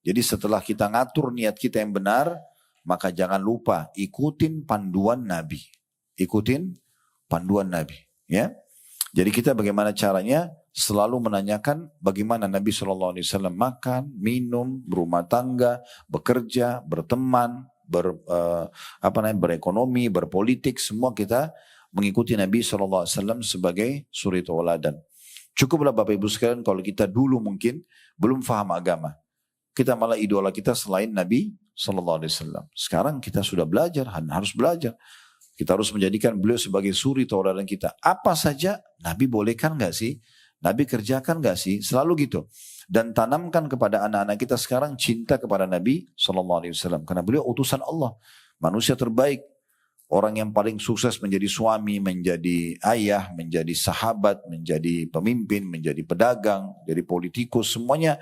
Jadi setelah kita ngatur niat kita yang benar, maka jangan lupa ikutin panduan Nabi. Ikutin panduan Nabi. Ya. Jadi kita bagaimana caranya? Selalu menanyakan bagaimana Nabi SAW makan, minum, berumah tangga, bekerja, berteman, berekonomi, berpolitik, semua kita mengikuti Nabi SAW sebagai suri tauladan. Cukuplah Bapak Ibu sekalian kalau kita dulu mungkin belum faham agama. Kita malah idola kita selain Nabi SAW. Sekarang kita sudah belajar, harus belajar. Kita harus menjadikan beliau sebagai suri tauladan kita. Apa saja Nabi bolehkan gak sih? Nabi kerjakan gak sih? Selalu gitu. Dan tanamkan kepada anak-anak kita sekarang cinta kepada Nabi SAW. Karena beliau utusan Allah. Manusia terbaik. Orang yang paling sukses menjadi suami, menjadi ayah, menjadi sahabat, menjadi pemimpin, menjadi pedagang, jadi politikus. Semuanya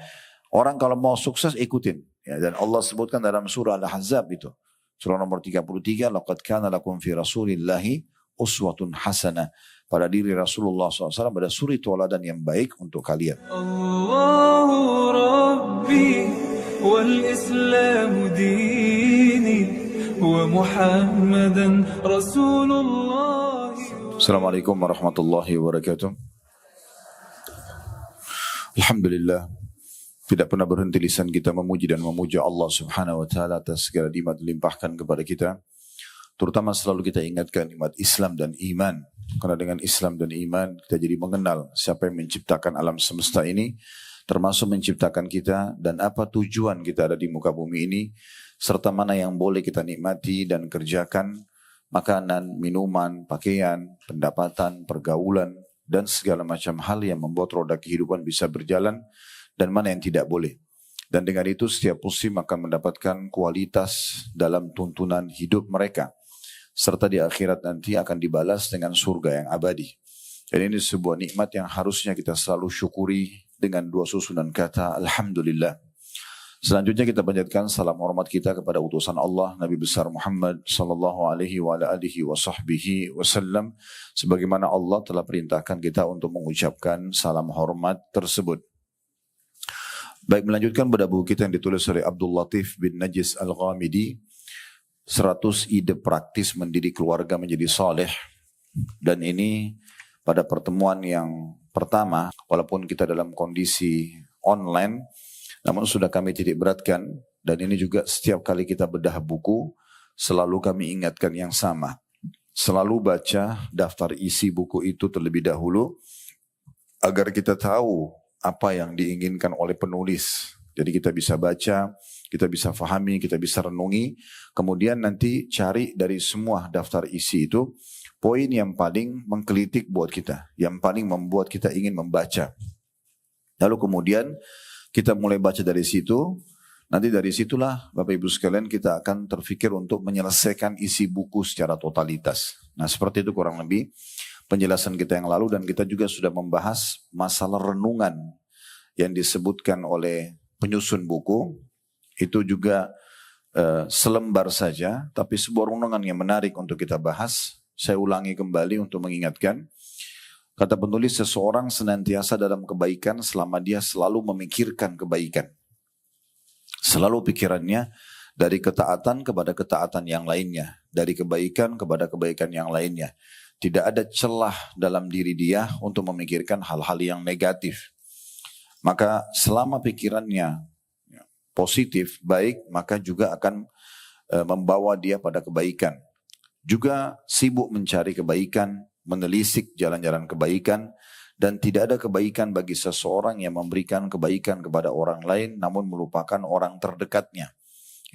orang kalau mau sukses ikutin. Ya, dan Allah sebutkan dalam surah Al-Ahzab itu. Surah nomor 33. Laqad kana lakum fi rasulillahi uswatun hasanah. Pada diri Rasulullah SAW ada suri tauladan yang baik untuk kalian. Allahu Rabbi wal Islamu dini wa Muhammadan Rasulullah. Assalamualaikum warahmatullahi wabarakatuh. Alhamdulillah, tidak pernah berhenti lisan kita memuji dan memuja Allah Subhanahu wa taala atas segala nikmat dilimpahkan kepada kita. Terutama selalu kita ingatkan nikmat Islam dan iman. Karena dengan Islam dan iman kita jadi mengenal siapa yang menciptakan alam semesta ini, termasuk menciptakan kita dan apa tujuan kita ada di muka bumi ini, serta mana yang boleh kita nikmati dan kerjakan, makanan, minuman, pakaian, pendapatan, pergaulan, dan segala macam hal yang membuat roda kehidupan bisa berjalan, dan mana yang tidak boleh. Dan dengan itu setiap muslim akan mendapatkan kualitas dalam tuntunan hidup mereka. Serta di akhirat nanti akan dibalas dengan surga yang abadi. Dan ini sebuah nikmat yang harusnya kita selalu syukuri dengan dua susunan kata Alhamdulillah. Selanjutnya kita panjatkan salam hormat kita kepada utusan Allah Nabi besar Muhammad sallallahu alaihi wa alihi wa sahbihi wasallam, sebagaimana Allah telah perintahkan kita untuk mengucapkan salam hormat tersebut. Baik, melanjutkan pada buku kita yang ditulis oleh Abdul Latif bin Najis Al-Ghamidi, 100 ide praktis mendidik keluarga menjadi saleh. Dan ini pada pertemuan yang pertama, walaupun kita dalam kondisi online, namun sudah kami titik beratkan. Dan ini juga setiap kali kita bedah buku, selalu kami ingatkan yang sama. Selalu baca daftar isi buku itu terlebih dahulu, agar kita tahu apa yang diinginkan oleh penulis. Jadi kita bisa baca, kita bisa fahami, kita bisa renungi. Kemudian nanti cari dari semua daftar isi itu poin yang paling menggelitik buat kita, yang paling membuat kita ingin membaca. Lalu kemudian kita mulai baca dari situ. Nanti dari situlah Bapak Ibu sekalian kita akan terfikir untuk menyelesaikan isi buku secara totalitas. Nah, seperti itu kurang lebih penjelasan kita yang lalu, dan kita juga sudah membahas masalah renungan yang disebutkan oleh penyusun buku. Itu juga selembar saja, tapi sebuah renungan yang menarik untuk kita bahas. Saya ulangi kembali untuk mengingatkan. Kata penulis, seseorang senantiasa dalam kebaikan selama dia selalu memikirkan kebaikan. Selalu pikirannya dari ketaatan kepada ketaatan yang lainnya, dari kebaikan kepada kebaikan yang lainnya. Tidak ada celah dalam diri dia untuk memikirkan hal-hal yang negatif. Maka selama pikirannya positif, baik, maka juga akan membawa dia pada kebaikan. Juga sibuk mencari kebaikan, menelisik jalan-jalan kebaikan, dan tidak ada kebaikan bagi seseorang yang memberikan kebaikan kepada orang lain namun melupakan orang terdekatnya.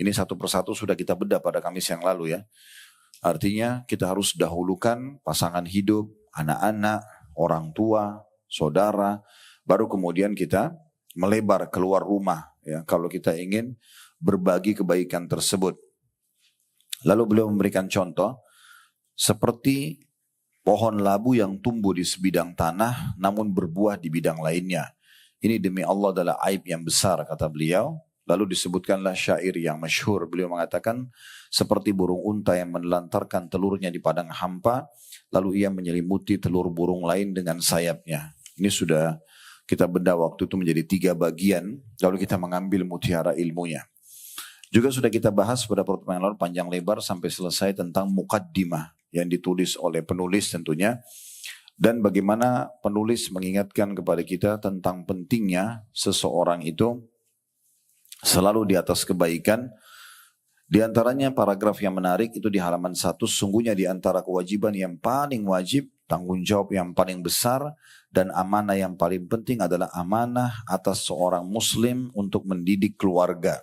Ini satu persatu sudah kita bedah pada Kamis yang lalu ya. Artinya kita harus dahulukan pasangan hidup, anak-anak, orang tua, saudara, baru kemudian kita melebar keluar rumah ya, kalau kita ingin berbagi kebaikan tersebut. Lalu beliau memberikan contoh seperti pohon labu yang tumbuh di sebidang tanah namun berbuah di bidang lainnya. Ini demi Allah adalah aib yang besar, kata beliau. Lalu disebutkanlah syair yang masyhur. Beliau mengatakan, seperti burung unta yang menelantarkan telurnya di padang hampa, lalu ia menyelimuti telur burung lain dengan sayapnya. Ini sudah Kita bedah waktu itu menjadi 3 bagian, lalu kita mengambil mutiara ilmunya. Juga sudah kita bahas pada pertemuan yang lalu panjang lebar sampai selesai tentang muqaddimah yang ditulis oleh penulis tentunya. Dan bagaimana penulis mengingatkan kepada kita tentang pentingnya seseorang itu selalu di atas kebaikan. Di antaranya paragraf yang menarik itu di halaman 1, sungguhnya di antara kewajiban yang paling wajib, tanggung jawab yang paling besar, dan amanah yang paling penting adalah amanah atas seorang muslim untuk mendidik keluarga.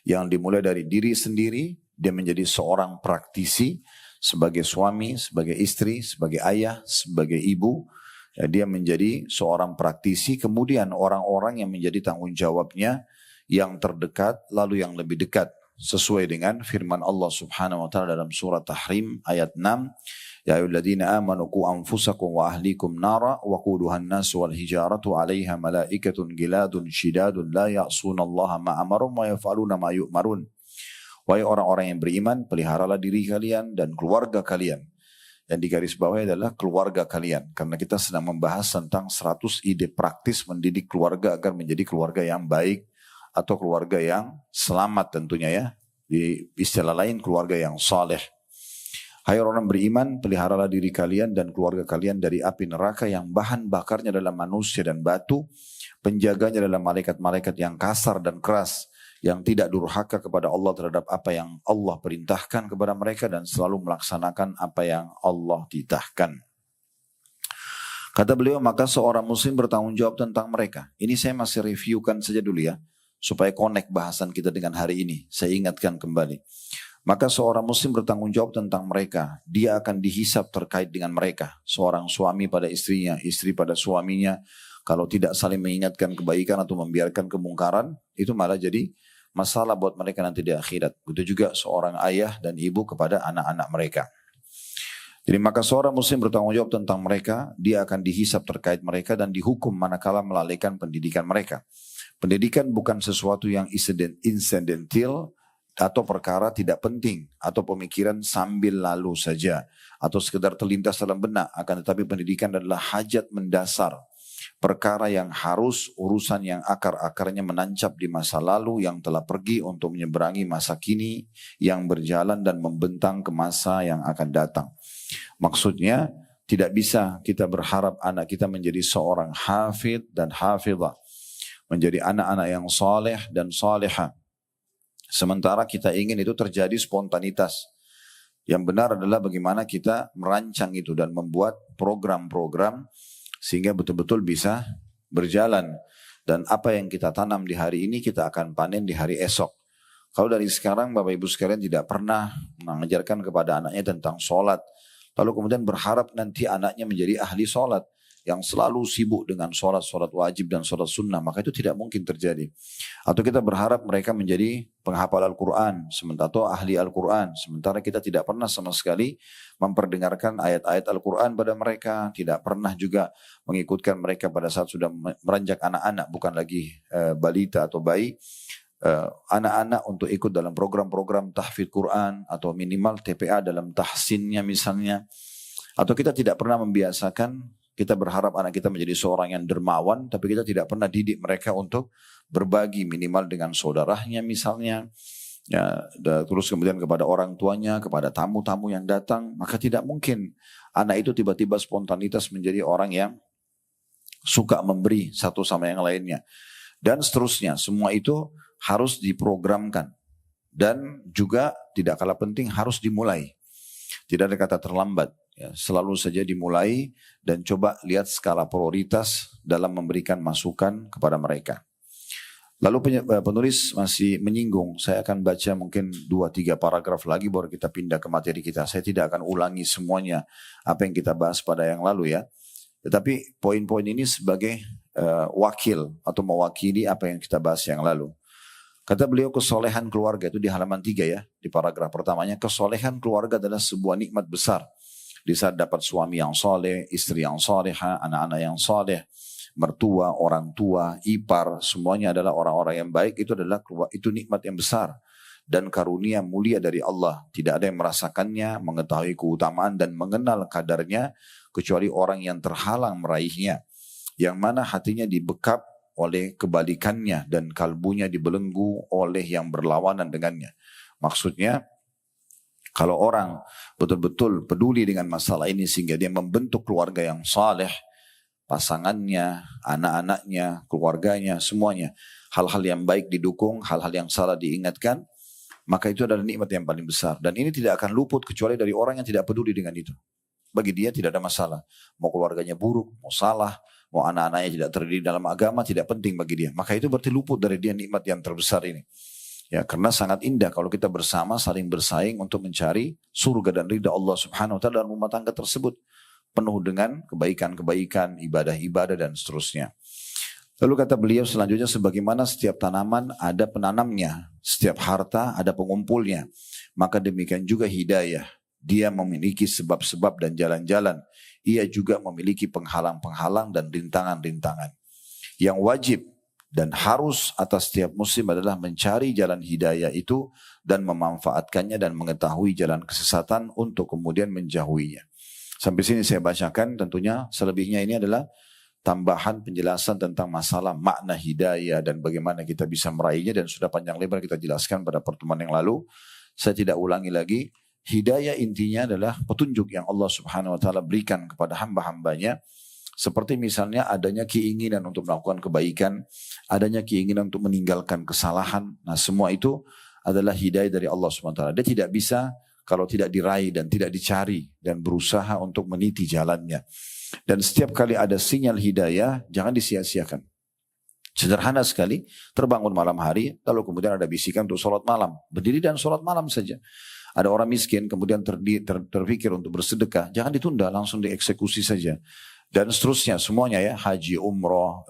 Yang dimulai dari diri sendiri, dia menjadi seorang praktisi, sebagai suami, sebagai istri, sebagai ayah, sebagai ibu. Ya, dia menjadi seorang praktisi, kemudian orang-orang yang menjadi tanggung jawabnya, yang terdekat, lalu yang lebih dekat. Sesuai dengan firman Allah subhanahu wa ta'ala dalam surah Tahrim ayat 6. Ya ayyuhalladzina amanu qu anfusakum wa ahlikum nara wa quduhan nasu wal hijaratu 'alaiha malaikatun giladun shidadun la ya'sunallaha ma amarum wa yaf'aluna ma yu'marun. Wahai orang-orang yang beriman, peliharalah diri kalian dan keluarga kalian. Yang digarisbawahi adalah keluarga kalian. Karena kita sedang membahas tentang 100 ide praktis mendidik keluarga agar menjadi keluarga yang baik atau keluarga yang selamat tentunya ya. Di istilah lain keluarga yang saleh. Hai orang beriman, peliharalah diri kalian dan keluarga kalian dari api neraka yang bahan bakarnya adalah manusia dan batu, penjaganya adalah malaikat-malaikat yang kasar dan keras, yang tidak durhaka kepada Allah terhadap apa yang Allah perintahkan kepada mereka dan selalu melaksanakan apa yang Allah titahkan. Kata beliau, maka seorang muslim bertanggung jawab tentang mereka. Ini saya masih reviewkan saja dulu ya, supaya connect bahasan kita dengan hari ini. Saya ingatkan kembali. Maka seorang muslim bertanggung jawab tentang mereka. Dia akan dihisap terkait dengan mereka. Seorang suami pada istrinya, istri pada suaminya. Kalau tidak saling mengingatkan kebaikan atau membiarkan kemungkaran, itu malah jadi masalah buat mereka nanti di akhirat. Begitu juga seorang ayah dan ibu kepada anak-anak mereka. Jadi maka seorang muslim bertanggung jawab tentang mereka. Dia akan dihisap terkait mereka dan dihukum manakala melalaikan pendidikan mereka. Pendidikan bukan sesuatu yang insidental atau perkara tidak penting atau pemikiran sambil lalu saja atau sekedar terlintas dalam benak, akan tetapi pendidikan adalah hajat mendasar, perkara yang harus, urusan yang akar-akarnya menancap di masa lalu yang telah pergi untuk menyeberangi masa kini yang berjalan dan membentang ke masa yang akan datang. Maksudnya tidak bisa kita berharap anak kita menjadi seorang hafidh dan hafidhah, menjadi anak-anak yang saleh dan salihah. Sementara kita ingin itu terjadi spontanitas. Yang benar adalah bagaimana kita merancang itu dan membuat program-program sehingga betul-betul bisa berjalan. Dan apa yang kita tanam di hari ini kita akan panen di hari esok. Kalau dari sekarang Bapak Ibu sekalian tidak pernah mengajarkan kepada anaknya tentang sholat, lalu kemudian berharap nanti anaknya menjadi ahli sholat, yang selalu sibuk dengan sholat wajib dan sholat sunnah, maka itu tidak mungkin terjadi. Atau kita berharap mereka menjadi penghafal Al-Quran, sementara atau ahli Al-Quran, sementara kita tidak pernah sama sekali memperdengarkan ayat-ayat Al-Quran pada mereka, tidak pernah juga mengikutkan mereka pada saat sudah meranjak anak-anak, bukan lagi balita atau bayi, anak-anak untuk ikut dalam program-program tahfidz Quran atau minimal TPA dalam tahsinnya misalnya. Atau kita tidak pernah membiasakan, kita berharap anak kita menjadi seorang yang dermawan, tapi kita tidak pernah didik mereka untuk berbagi minimal dengan saudaranya misalnya, ya, terus kemudian kepada orang tuanya, kepada tamu-tamu yang datang, maka tidak mungkin anak itu tiba-tiba spontanitas menjadi orang yang suka memberi satu sama yang lainnya. Dan seterusnya, semua itu harus diprogramkan. Dan juga tidak kalah penting harus dimulai. Tidak ada kata terlambat. Ya, selalu saja dimulai dan coba lihat skala prioritas dalam memberikan masukan kepada mereka. Lalu penulis masih menyinggung, saya akan baca mungkin 2-3 paragraf lagi baru kita pindah ke materi kita. Saya tidak akan ulangi semuanya apa yang kita bahas pada yang lalu ya. Tetapi poin-poin ini sebagai wakil atau mewakili apa yang kita bahas yang lalu. Kata beliau, kesolehan keluarga itu di halaman 3 ya, di paragraf pertamanya. Kesolehan keluarga adalah sebuah nikmat besar. Di saat dapat suami yang soleh, istri yang soleha, anak-anak yang soleh, mertua, orang tua, ipar, semuanya adalah orang-orang yang baik. Itu nikmat yang besar dan karunia mulia dari Allah. Tidak ada yang merasakannya, mengetahui keutamaan dan mengenal kadarnya kecuali orang yang terhalang meraihnya. yang mana hatinya dibekap oleh kebalikannya dan kalbunya dibelenggu oleh yang berlawanan dengannya. Maksudnya, kalau orang betul-betul peduli dengan masalah ini sehingga dia membentuk keluarga yang saleh, pasangannya, anak-anaknya, keluarganya, semuanya, hal-hal yang baik didukung, hal-hal yang salah diingatkan, maka itu adalah nikmat yang paling besar. Dan ini tidak akan luput kecuali dari orang yang tidak peduli dengan itu. Bagi dia tidak ada masalah. Mau keluarganya buruk, mau salah, mau anak-anaknya tidak terdidik dalam agama, tidak penting bagi dia. Maka itu berarti luput dari dia nikmat yang terbesar ini. Ya, karena sangat indah kalau kita bersama saling bersaing untuk mencari surga dan ridha Allah Subhanahu wa taala dalam rumah tangga tersebut, penuh dengan kebaikan-kebaikan, ibadah-ibadah dan seterusnya. Lalu kata beliau selanjutnya, sebagaimana setiap tanaman ada penanamnya, setiap harta ada pengumpulnya, maka demikian juga hidayah. Dia memiliki sebab-sebab dan jalan-jalan. Ia juga memiliki penghalang-penghalang dan rintangan-rintangan. Yang wajib dan harus atas setiap muslim adalah mencari jalan hidayah itu dan memanfaatkannya dan mengetahui jalan kesesatan untuk kemudian menjauhinya. Sampai sini saya bacakan, tentunya selebihnya ini adalah tambahan penjelasan tentang masalah makna hidayah dan bagaimana kita bisa meraihnya, dan sudah panjang lebar kita jelaskan pada pertemuan yang lalu. Saya tidak ulangi lagi. Hidayah intinya adalah petunjuk yang Allah Subhanahu wa taala berikan kepada hamba-hambanya. Seperti misalnya adanya keinginan untuk melakukan kebaikan, adanya keinginan untuk meninggalkan kesalahan. Nah, semua itu adalah hidayah dari Allah SWT. Dia tidak bisa kalau tidak diraih dan tidak dicari dan berusaha untuk meniti jalannya. Dan setiap kali ada sinyal hidayah, jangan disia-siakan. Sederhana sekali, terbangun malam hari, lalu kemudian ada bisikan untuk sholat malam. Berdiri dan sholat malam saja. Ada orang miskin, kemudian terpikir untuk bersedekah, jangan ditunda, langsung dieksekusi saja. Dan seterusnya semuanya ya, haji, umroh,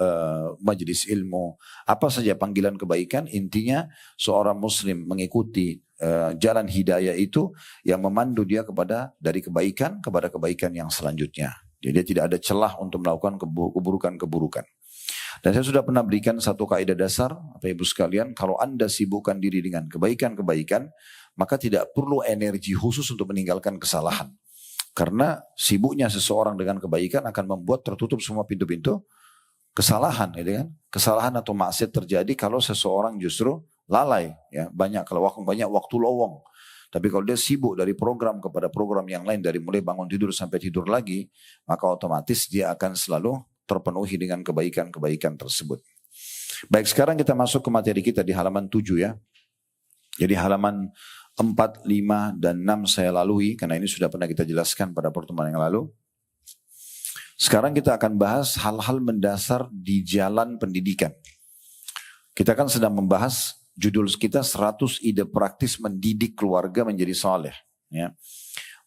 majelis ilmu, apa saja panggilan kebaikan, intinya seorang muslim mengikuti jalan hidayah itu yang memandu dia dari kebaikan kepada kebaikan yang selanjutnya. Jadi dia tidak ada celah untuk melakukan keburukan-keburukan. Dan saya sudah pernah berikan satu kaidah dasar, Bapak Ibu sekalian, kalau Anda sibukkan diri dengan kebaikan-kebaikan, maka tidak perlu energi khusus untuk meninggalkan kesalahan. Karena sibuknya seseorang dengan kebaikan akan membuat tertutup semua pintu-pintu kesalahan, gitu kan? Kesalahan atau maksiat terjadi kalau seseorang justru lalai, ya, banyak waktu lowong. Tapi kalau dia sibuk dari program kepada program yang lain, dari mulai bangun tidur sampai tidur lagi, maka otomatis dia akan selalu terpenuhi dengan kebaikan-kebaikan tersebut. Baik, sekarang kita masuk ke materi kita di halaman 7 ya. Jadi halaman 4, 5, dan 6 saya lalui karena ini sudah pernah kita jelaskan pada pertemuan yang lalu. Sekarang kita akan bahas hal-hal mendasar di jalan pendidikan. Kita kan sedang membahas judul kita 100 ide praktis mendidik keluarga menjadi saleh. Ya.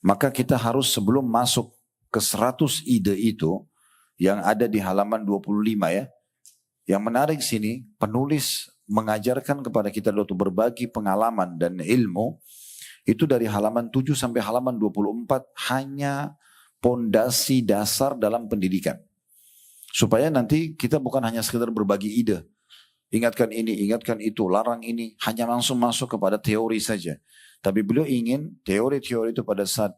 Maka kita harus sebelum masuk ke 100 ide itu yang ada di halaman 25 ya. Yang menarik sini penulis mengajarkan kepada kita untuk berbagi pengalaman dan ilmu itu dari halaman 7 sampai halaman 24 hanya pondasi dasar dalam pendidikan. Supaya nanti kita bukan hanya sekedar berbagi ide. Ingatkan ini, ingatkan itu, larang ini. Hanya langsung masuk kepada teori saja. Tapi beliau ingin teori-teori itu pada saat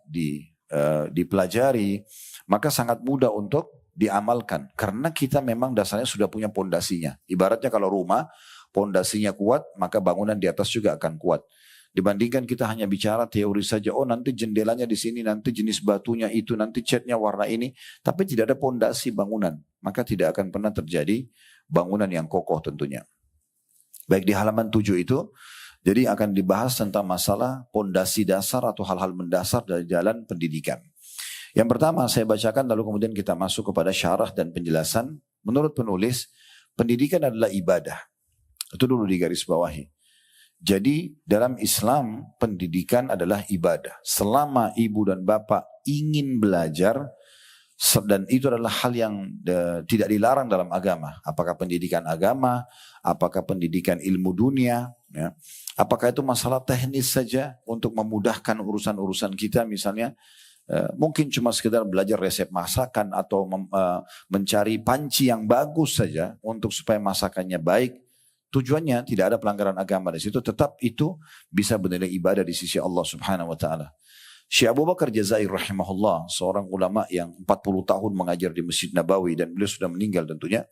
dipelajari, maka sangat mudah untuk diamalkan. Karena kita memang dasarnya sudah punya pondasinya. Ibaratnya kalau rumah, pondasinya kuat, maka bangunan di atas juga akan kuat. Dibandingkan kita hanya bicara teori saja, oh nanti jendelanya di sini, nanti jenis batunya itu, nanti catnya warna ini, tapi tidak ada pondasi bangunan, maka tidak akan pernah terjadi bangunan yang kokoh tentunya. Baik, di halaman 7 itu, jadi akan dibahas tentang masalah pondasi dasar atau hal-hal mendasar dari jalan pendidikan. Yang pertama saya bacakan, lalu kemudian kita masuk kepada syarah dan penjelasan. Menurut penulis, pendidikan adalah ibadah. Itu dulu digarisbawahi. Jadi dalam Islam pendidikan adalah ibadah. Selama ibu dan bapak ingin belajar, dan itu adalah hal yang tidak dilarang dalam agama. Apakah pendidikan agama, apakah pendidikan ilmu dunia, ya. Apakah itu masalah teknis saja untuk memudahkan urusan-urusan kita misalnya. Mungkin cuma sekedar belajar resep masakan atau mencari panci yang bagus saja untuk supaya masakannya baik. Tujuannya tidak ada pelanggaran agama di situ, tetap itu bisa bernilai ibadah di sisi Allah Subhanahu wa taala. Syekh Abu Bakar Jazair rahimahullah, seorang ulama yang 40 tahun mengajar di Masjid Nabawi dan beliau sudah meninggal tentunya.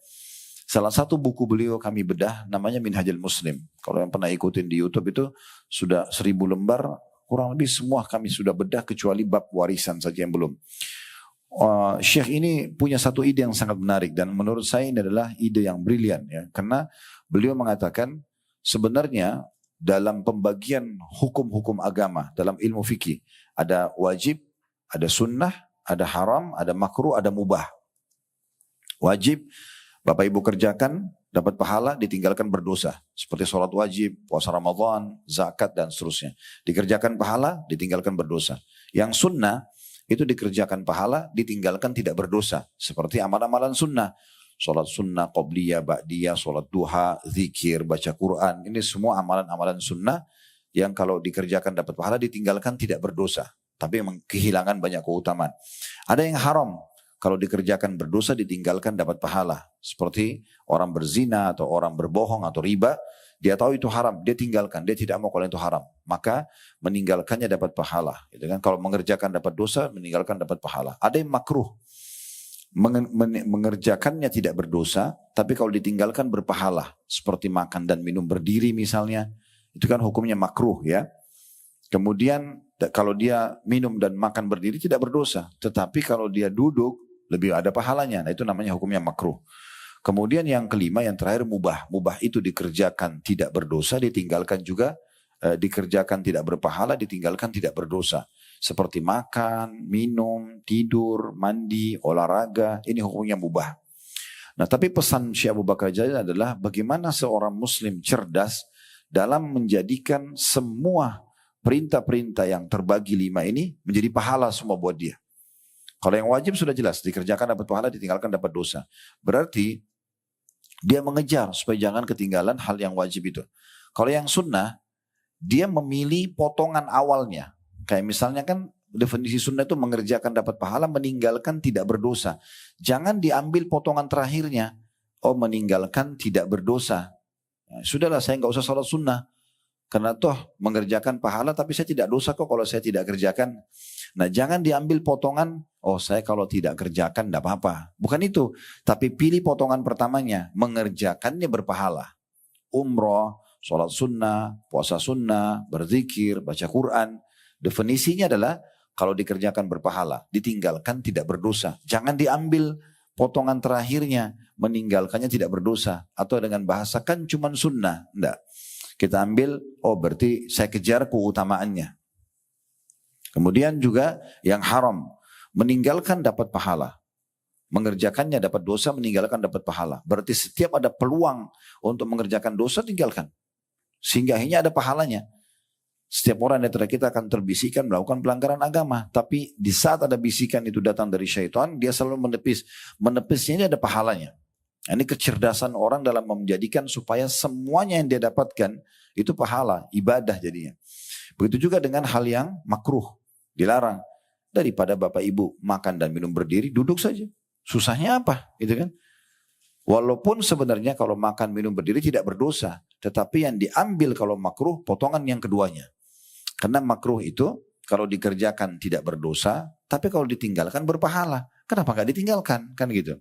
Salah satu buku beliau kami bedah namanya Minhajul Muslim. Kalau yang pernah ikutin di YouTube itu sudah 1000 lembar, kurang lebih semua kami sudah bedah kecuali bab warisan saja yang belum. Syekh ini punya satu ide yang sangat menarik dan menurut saya ini adalah ide yang brilian ya, karena beliau mengatakan sebenarnya dalam pembagian hukum-hukum agama dalam ilmu fikih ada wajib, ada sunnah, ada haram, ada makruh, ada mubah. Wajib Bapak Ibu kerjakan dapat pahala, ditinggalkan berdosa. Seperti sholat wajib, puasa Ramadan, zakat dan seterusnya. Dikerjakan pahala, ditinggalkan berdosa. Yang sunnah itu dikerjakan pahala, ditinggalkan tidak berdosa. Seperti amalan-amalan sunnah. Sholat sunnah, qobliyah, ba'diyah, sholat duha, zikir, baca Quran. Ini semua amalan-amalan sunnah yang kalau dikerjakan dapat pahala, ditinggalkan tidak berdosa. Tapi memang kehilangan banyak keutamaan. Ada yang haram. Kalau dikerjakan berdosa, ditinggalkan dapat pahala. Seperti orang berzina atau orang berbohong atau riba. Dia tahu itu haram, dia tinggalkan. Dia tidak mau kalau itu haram. Maka meninggalkannya dapat pahala. Gitu kan? Kalau mengerjakan dapat dosa, meninggalkan dapat pahala. Ada yang makruh. Mengerjakannya tidak berdosa, tapi kalau ditinggalkan berpahala. Seperti makan dan minum berdiri misalnya. Itu kan hukumnya makruh ya. Kemudian kalau dia minum dan makan berdiri tidak berdosa. Tetapi kalau dia duduk lebih ada pahalanya. Nah itu namanya hukumnya makruh. Kemudian yang kelima, yang terakhir mubah. Mubah itu dikerjakan tidak berdosa, ditinggalkan juga. Dikerjakan tidak berpahala, ditinggalkan tidak berdosa. Seperti makan, minum, tidur, mandi, olahraga. Ini hukumnya mubah. Nah tapi pesan Syekh Abu Bakar Jazair adalah bagaimana seorang muslim cerdas dalam menjadikan semua perintah-perintah yang terbagi 5 ini menjadi pahala semua buat dia. Kalau yang wajib sudah jelas, dikerjakan dapat pahala, ditinggalkan dapat dosa. Berarti dia mengejar supaya jangan ketinggalan hal yang wajib itu. Kalau yang sunnah, dia memilih potongan awalnya. Kayak misalnya kan definisi sunnah itu mengerjakan dapat pahala, meninggalkan tidak berdosa. Jangan diambil potongan terakhirnya. Oh meninggalkan tidak berdosa. Nah, sudahlah saya nggak usah salat sunnah. Karena toh mengerjakan pahala tapi saya tidak dosa kok kalau saya tidak kerjakan. Nah jangan diambil potongan, oh saya kalau tidak kerjakan tidak apa-apa. Bukan itu, tapi pilih potongan pertamanya, mengerjakannya berpahala. Umroh, sholat sunnah, puasa sunnah, berzikir, baca Quran. Definisinya adalah kalau dikerjakan berpahala, ditinggalkan tidak berdosa. Jangan diambil potongan terakhirnya, meninggalkannya tidak berdosa. Atau dengan bahasa kan cuma sunnah, enggak. Kita ambil, oh berarti saya kejar keutamaannya. Kemudian juga yang haram, meninggalkan dapat pahala. Mengerjakannya dapat dosa, meninggalkan dapat pahala. Berarti setiap ada peluang untuk mengerjakan dosa, tinggalkan. Sehingga akhirnya ada pahalanya. Setiap orang di antara kita akan terbisikan melakukan pelanggaran agama. Tapi di saat ada bisikan itu datang dari syaitan, dia selalu menepis. Menepisnya ini ada pahalanya. Ini kecerdasan orang dalam menjadikan supaya semuanya yang dia dapatkan itu pahala, ibadah jadinya. Begitu juga dengan hal yang makruh, dilarang. Daripada Bapak Ibu makan dan minum berdiri, duduk saja. Susahnya apa? Gitu kan? Walaupun sebenarnya kalau makan minum berdiri tidak berdosa. Tetapi yang diambil kalau makruh, potongan yang keduanya. Karena makruh itu kalau dikerjakan tidak berdosa, tapi kalau ditinggalkan berpahala. Kenapa nggak ditinggalkan? Kan gitu.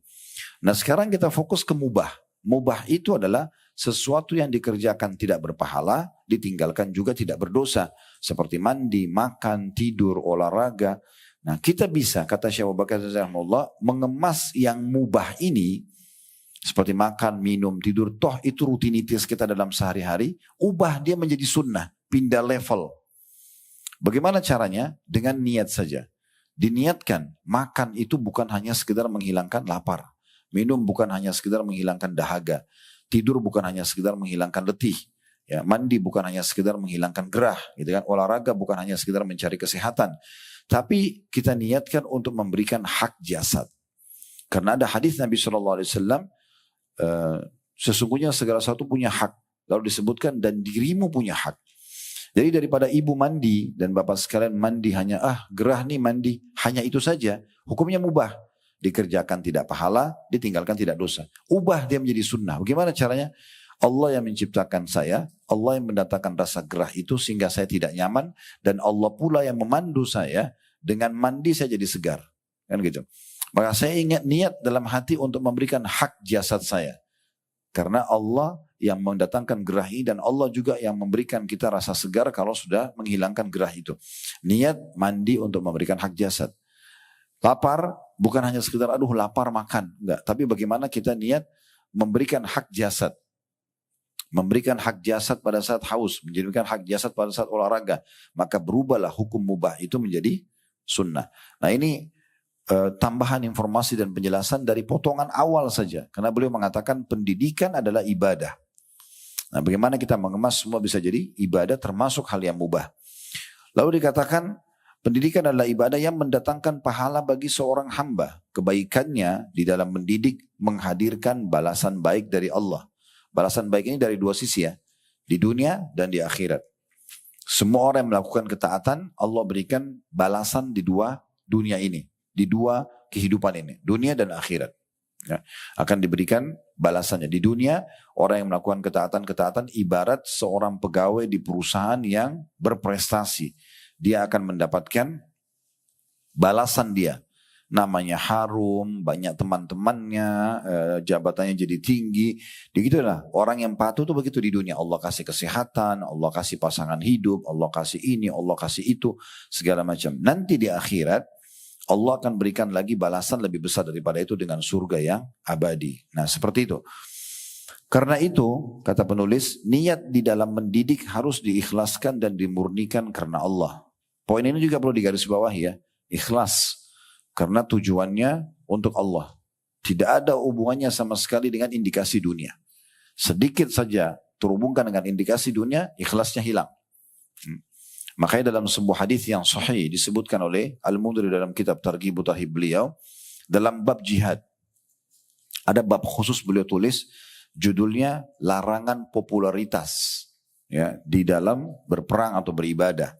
Nah sekarang kita fokus ke mubah. Mubah itu adalah sesuatu yang dikerjakan tidak berpahala, ditinggalkan juga tidak berdosa. Seperti mandi, makan, tidur, olahraga. Nah kita bisa, kata Syekh Abu Bakar Rahimahullah, mengemas yang mubah ini, seperti makan, minum, tidur, toh itu rutinitas kita dalam sehari-hari, ubah dia menjadi sunnah, pindah level. Bagaimana caranya? Dengan niat saja. Diniatkan, makan itu bukan hanya sekedar menghilangkan lapar. Minum bukan hanya sekedar menghilangkan dahaga. Tidur bukan hanya sekedar menghilangkan letih. Ya, mandi bukan hanya sekedar menghilangkan gerah. Gitu kan? Olahraga bukan hanya sekedar mencari kesehatan. Tapi kita niatkan untuk memberikan hak jasad. Karena ada hadis Nabi SAW, sesungguhnya segala sesuatu punya hak. Lalu disebutkan dan dirimu punya hak. Jadi daripada ibu mandi dan bapak sekalian mandi hanya gerah nih mandi. Hanya itu saja. Hukumnya mubah. Dikerjakan tidak pahala, ditinggalkan tidak dosa. Ubah dia menjadi sunnah. Bagaimana caranya? Allah yang menciptakan saya, Allah yang mendatangkan rasa gerah itu sehingga saya tidak nyaman, dan Allah pula yang memandu saya, dengan mandi saya jadi segar. Kan gitu. Maka saya ingat niat dalam hati untuk memberikan hak jasad saya. Karena Allah yang mendatangkan gerah ini dan Allah juga yang memberikan kita rasa segar kalau sudah menghilangkan gerah itu. Niat mandi untuk memberikan hak jasad. Lapar bukan hanya sekedar aduh lapar makan. Enggak. Tapi bagaimana kita niat memberikan hak jasad. Memberikan hak jasad pada saat haus. Menjadikan hak jasad pada saat olahraga. Maka berubahlah hukum mubah itu menjadi sunnah. Nah ini tambahan informasi dan penjelasan dari potongan awal saja. Karena beliau mengatakan pendidikan adalah ibadah. Nah bagaimana kita mengemas semua bisa jadi ibadah termasuk hal yang mubah. Lalu dikatakan pendidikan adalah ibadah yang mendatangkan pahala bagi seorang hamba. Kebaikannya di dalam mendidik menghadirkan balasan baik dari Allah. Balasan baik ini dari dua sisi ya. Di dunia dan di akhirat. Semua orang yang melakukan ketaatan Allah berikan balasan di dua dunia ini. Di dua kehidupan ini. Dunia dan akhirat. Ya, akan diberikan balasannya. Di dunia orang yang melakukan ketaatan-ketaatan ibarat seorang pegawai di perusahaan yang berprestasi. Dia akan mendapatkan balasan dia. Namanya harum, banyak teman-temannya, jabatannya jadi tinggi. Begitulah orang yang patuh itu begitu di dunia. Allah kasih kesehatan, Allah kasih pasangan hidup, Allah kasih ini, Allah kasih itu, segala macam. Nanti di akhirat Allah akan berikan lagi balasan lebih besar daripada itu dengan surga yang abadi. Nah seperti itu. Karena itu kata penulis, niat di dalam mendidik harus diikhlaskan dan dimurnikan karena Allah. Poin ini juga perlu digarisbawahi ya, ikhlas. Karena tujuannya untuk Allah. Tidak ada hubungannya sama sekali dengan indikasi dunia. Sedikit saja terhubungkan dengan indikasi dunia, ikhlasnya hilang. Makanya dalam sebuah hadis yang sahih disebutkan oleh Al-Mundhiri dalam kitab Targhib Tarhib beliau, dalam bab jihad. Ada bab khusus beliau tulis, judulnya larangan popularitas ya, di dalam berperang atau beribadah.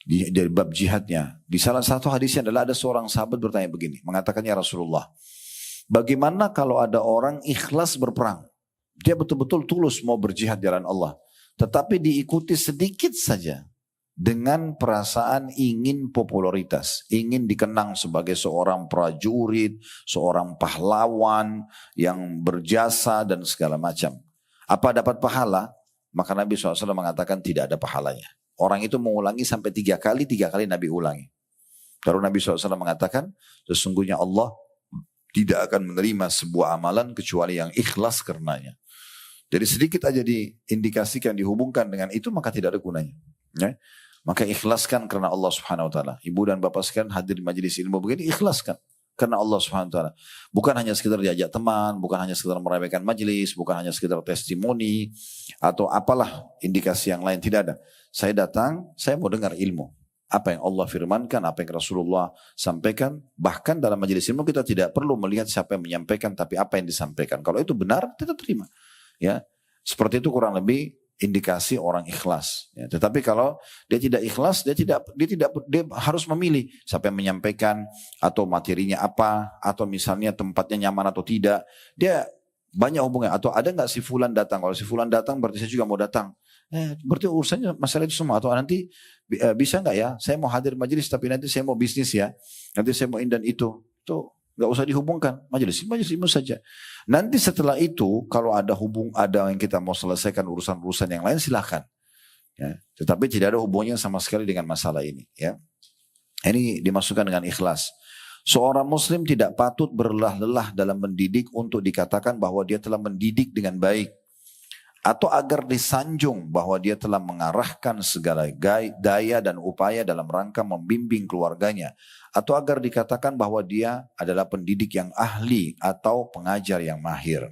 Dari bab jihadnya. Di salah satu hadisnya adalah ada seorang sahabat bertanya begini. Mengatakannya Rasulullah. Bagaimana kalau ada orang ikhlas berperang? Dia betul-betul tulus mau berjihad di jalan Allah. Tetapi diikuti sedikit saja. Dengan perasaan ingin popularitas. Ingin dikenang sebagai seorang prajurit. Seorang pahlawan. Yang berjasa dan segala macam. Apa dapat pahala? Maka Nabi SAW mengatakan tidak ada pahalanya. Orang itu mengulangi sampai 3 kali Nabi ulangi. Lalu Nabi SAW mengatakan, sesungguhnya Allah tidak akan menerima sebuah amalan kecuali yang ikhlas karenanya. Jadi sedikit aja diindikasikan, dihubungkan dengan itu, maka tidak ada gunanya. Ya? Maka ikhlaskan karena Allah Subhanahu Wa Taala. Ibu dan bapak sekalian hadir di majelis ilmu begini, ikhlaskan karena Allah Subhanahu Wa Taala. Bukan hanya sekedar diajak teman, bukan hanya sekedar meramaikan majelis, bukan hanya sekedar testimoni, atau apalah indikasi yang lain, tidak ada. Saya datang, saya mau dengar ilmu. Apa yang Allah firmankan, apa yang Rasulullah sampaikan. Bahkan dalam majelis ilmu kita tidak perlu melihat siapa yang menyampaikan, tapi apa yang disampaikan. Kalau itu benar, kita terima. Ya, seperti itu kurang lebih indikasi orang ikhlas. Ya, tetapi kalau dia tidak ikhlas, dia harus memilih siapa yang menyampaikan, atau materinya apa, atau misalnya tempatnya nyaman atau tidak. Dia banyak hubungannya. Atau ada nggak si fulan datang? Kalau si fulan datang, berarti saya juga mau datang. Berarti urusannya masalah itu semua. Atau nanti bisa nggak ya, saya mau hadir majelis tapi nanti saya mau bisnis ya, nanti saya mau ini dan itu nggak usah dihubungkan, majelis ilmu saja. Nanti setelah itu kalau ada yang kita mau selesaikan urusan-urusan yang lain silahkan ya. Tetapi tidak ada hubungannya sama sekali dengan masalah ini ya. Ini dimasukkan dengan ikhlas. Seorang muslim tidak patut berlelah-lelah dalam mendidik untuk dikatakan bahwa dia telah mendidik dengan baik, atau agar disanjung bahwa dia telah mengarahkan segala daya dan upaya dalam rangka membimbing keluarganya, atau agar dikatakan bahwa dia adalah pendidik yang ahli atau pengajar yang mahir.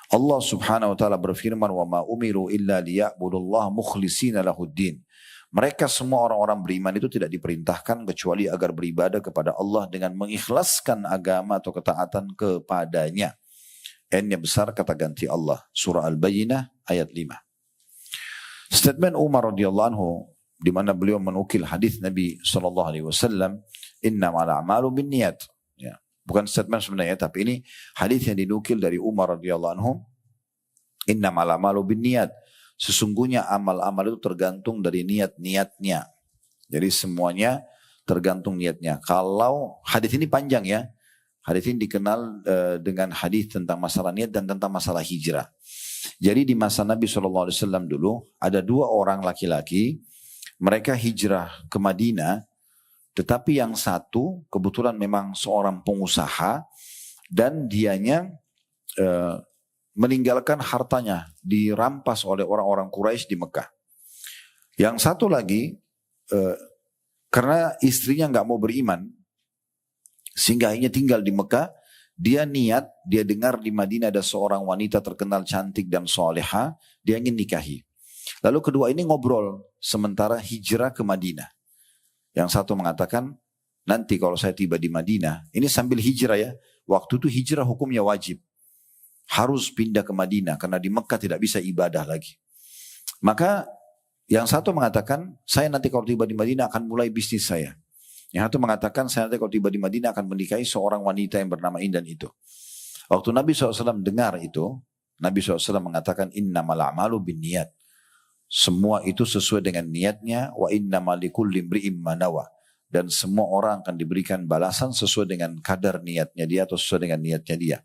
Allah Subhanahu wa taala berfirman, "Wa ma umiru illa liya'budullaha mukhlishina lahuddin." Mereka semua orang-orang beriman itu tidak diperintahkan kecuali agar beribadah kepada Allah dengan mengikhlaskan agama atau ketaatan kepadanya. N-nya besar kata ganti Allah. Surah Al-Bayyinah ayat 5. Statement Umar radhiyallahu anhu di mana beliau menukil hadis Nabi SAW, innamal a'malu binniyat. Ya, bukan statement sebenarnya, tapi ini hadis yang dinukil dari Umar radhiyallahu anhu Innamal a'malu binniyat. Sesungguhnya amal-amal itu tergantung dari niat-niatnya. Jadi semuanya tergantung niatnya. Kalau hadis ini panjang ya. Hadis ini dikenal dengan hadis tentang masalah niat dan tentang masalah hijrah. Jadi di masa Nabi SAW dulu ada dua orang laki-laki. Mereka hijrah ke Madinah. Tetapi yang satu kebetulan memang seorang pengusaha. Dan dianya meninggalkan hartanya. Dirampas oleh orang-orang Quraisy di Mekah. Yang satu lagi karena istrinya nggak mau beriman. Sehingga akhirnya tinggal di Mekah, dia niat, dia dengar di Madinah ada seorang wanita terkenal cantik dan soleha, dia ingin nikahi. Lalu kedua ini ngobrol, sementara hijrah ke Madinah. Yang satu mengatakan, nanti kalau saya tiba di Madinah, ini sambil hijrah ya, waktu itu hijrah hukumnya wajib. Harus pindah ke Madinah, karena di Mekah tidak bisa ibadah lagi. Maka yang satu mengatakan, saya nanti kalau tiba di Madinah akan mulai bisnis saya. Yang satu mengatakan, saya nanti kalau tiba di Madinah akan menikahi seorang wanita yang bernama Indan itu. Waktu Nabi SAW dengar itu, Nabi SAW mengatakan, innamal a'malu binniyat. Semua itu sesuai dengan niatnya, wa innamal likulli imri'in ma nawa. Dan semua orang akan diberikan balasan sesuai dengan kadar niatnya dia atau sesuai dengan niatnya dia.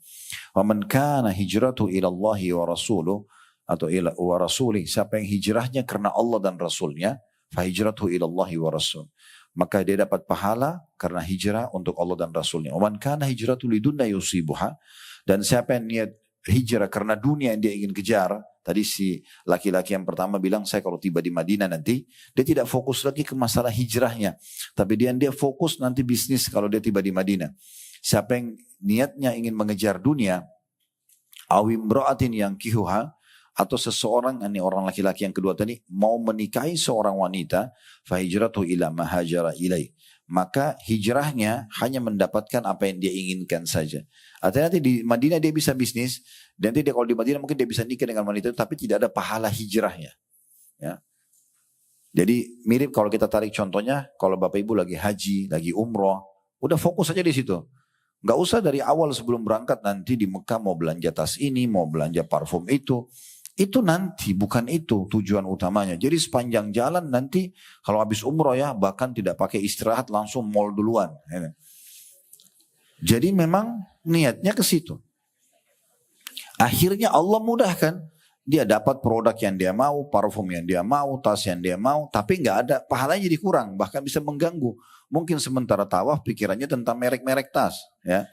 Wa man kana hijratu ila Allahi wa rasuluh atau ila wa rasulih, siapa yang hijrahnya karena Allah dan Rasulnya, fa hijratuhu ila Allahi wa rasul. Maka dia dapat pahala karena hijrah untuk Allah dan Rasulnya. Wa man kana hijratu lidunya yusibuha. Dan siapa yang niat hijrah karena dunia yang dia ingin kejar. Tadi si laki-laki yang pertama bilang, saya kalau tiba di Madinah nanti, dia tidak fokus lagi ke masalah hijrahnya. Tapi dia fokus nanti bisnis kalau dia tiba di Madinah. Siapa yang niatnya ingin mengejar dunia, awimra'atin yang kihuha, atau seseorang, ini orang laki-laki yang kedua tadi, mau menikahi seorang wanita, fahijratu ila mahajara ilai. Maka hijrahnya hanya mendapatkan apa yang dia inginkan saja. Artinya nanti di Madinah dia bisa bisnis, dan nanti dia kalau di Madinah mungkin dia bisa nikah dengan wanita itu, tapi tidak ada pahala hijrahnya. Ya. Jadi mirip kalau kita tarik contohnya, kalau Bapak Ibu lagi haji, lagi umroh, udah fokus saja di situ. Gak usah dari awal sebelum berangkat nanti di Mekah mau belanja tas ini, mau belanja parfum itu. Itu nanti, bukan itu tujuan utamanya. Jadi sepanjang jalan nanti kalau habis umroh ya, bahkan tidak pakai istirahat langsung mall duluan. Jadi memang niatnya ke situ. Akhirnya Allah mudahkan. Dia dapat produk yang dia mau, parfum yang dia mau, tas yang dia mau. Tapi nggak ada, pahalanya jadi kurang. Bahkan bisa mengganggu. Mungkin sementara tawaf pikirannya tentang merek-merek tas. Ya.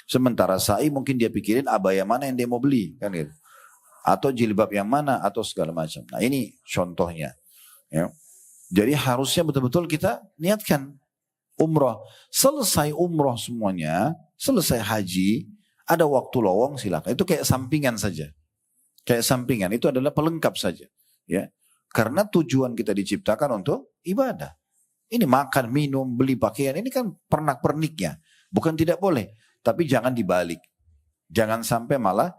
Sementara sa'i mungkin dia pikirin abaya mana yang dia mau beli. Kan gitu. Atau jilbab yang mana, atau segala macam. Nah ini contohnya. Ya. Jadi harusnya betul-betul kita niatkan umroh. Selesai umroh semuanya, selesai haji, ada waktu lowong silakan. Itu kayak sampingan saja. Kayak sampingan, itu adalah pelengkap saja. Ya. Karena tujuan kita diciptakan untuk ibadah. Ini makan, minum, beli pakaian, ini kan pernak-perniknya. Bukan tidak boleh, tapi jangan dibalik. Jangan sampai malah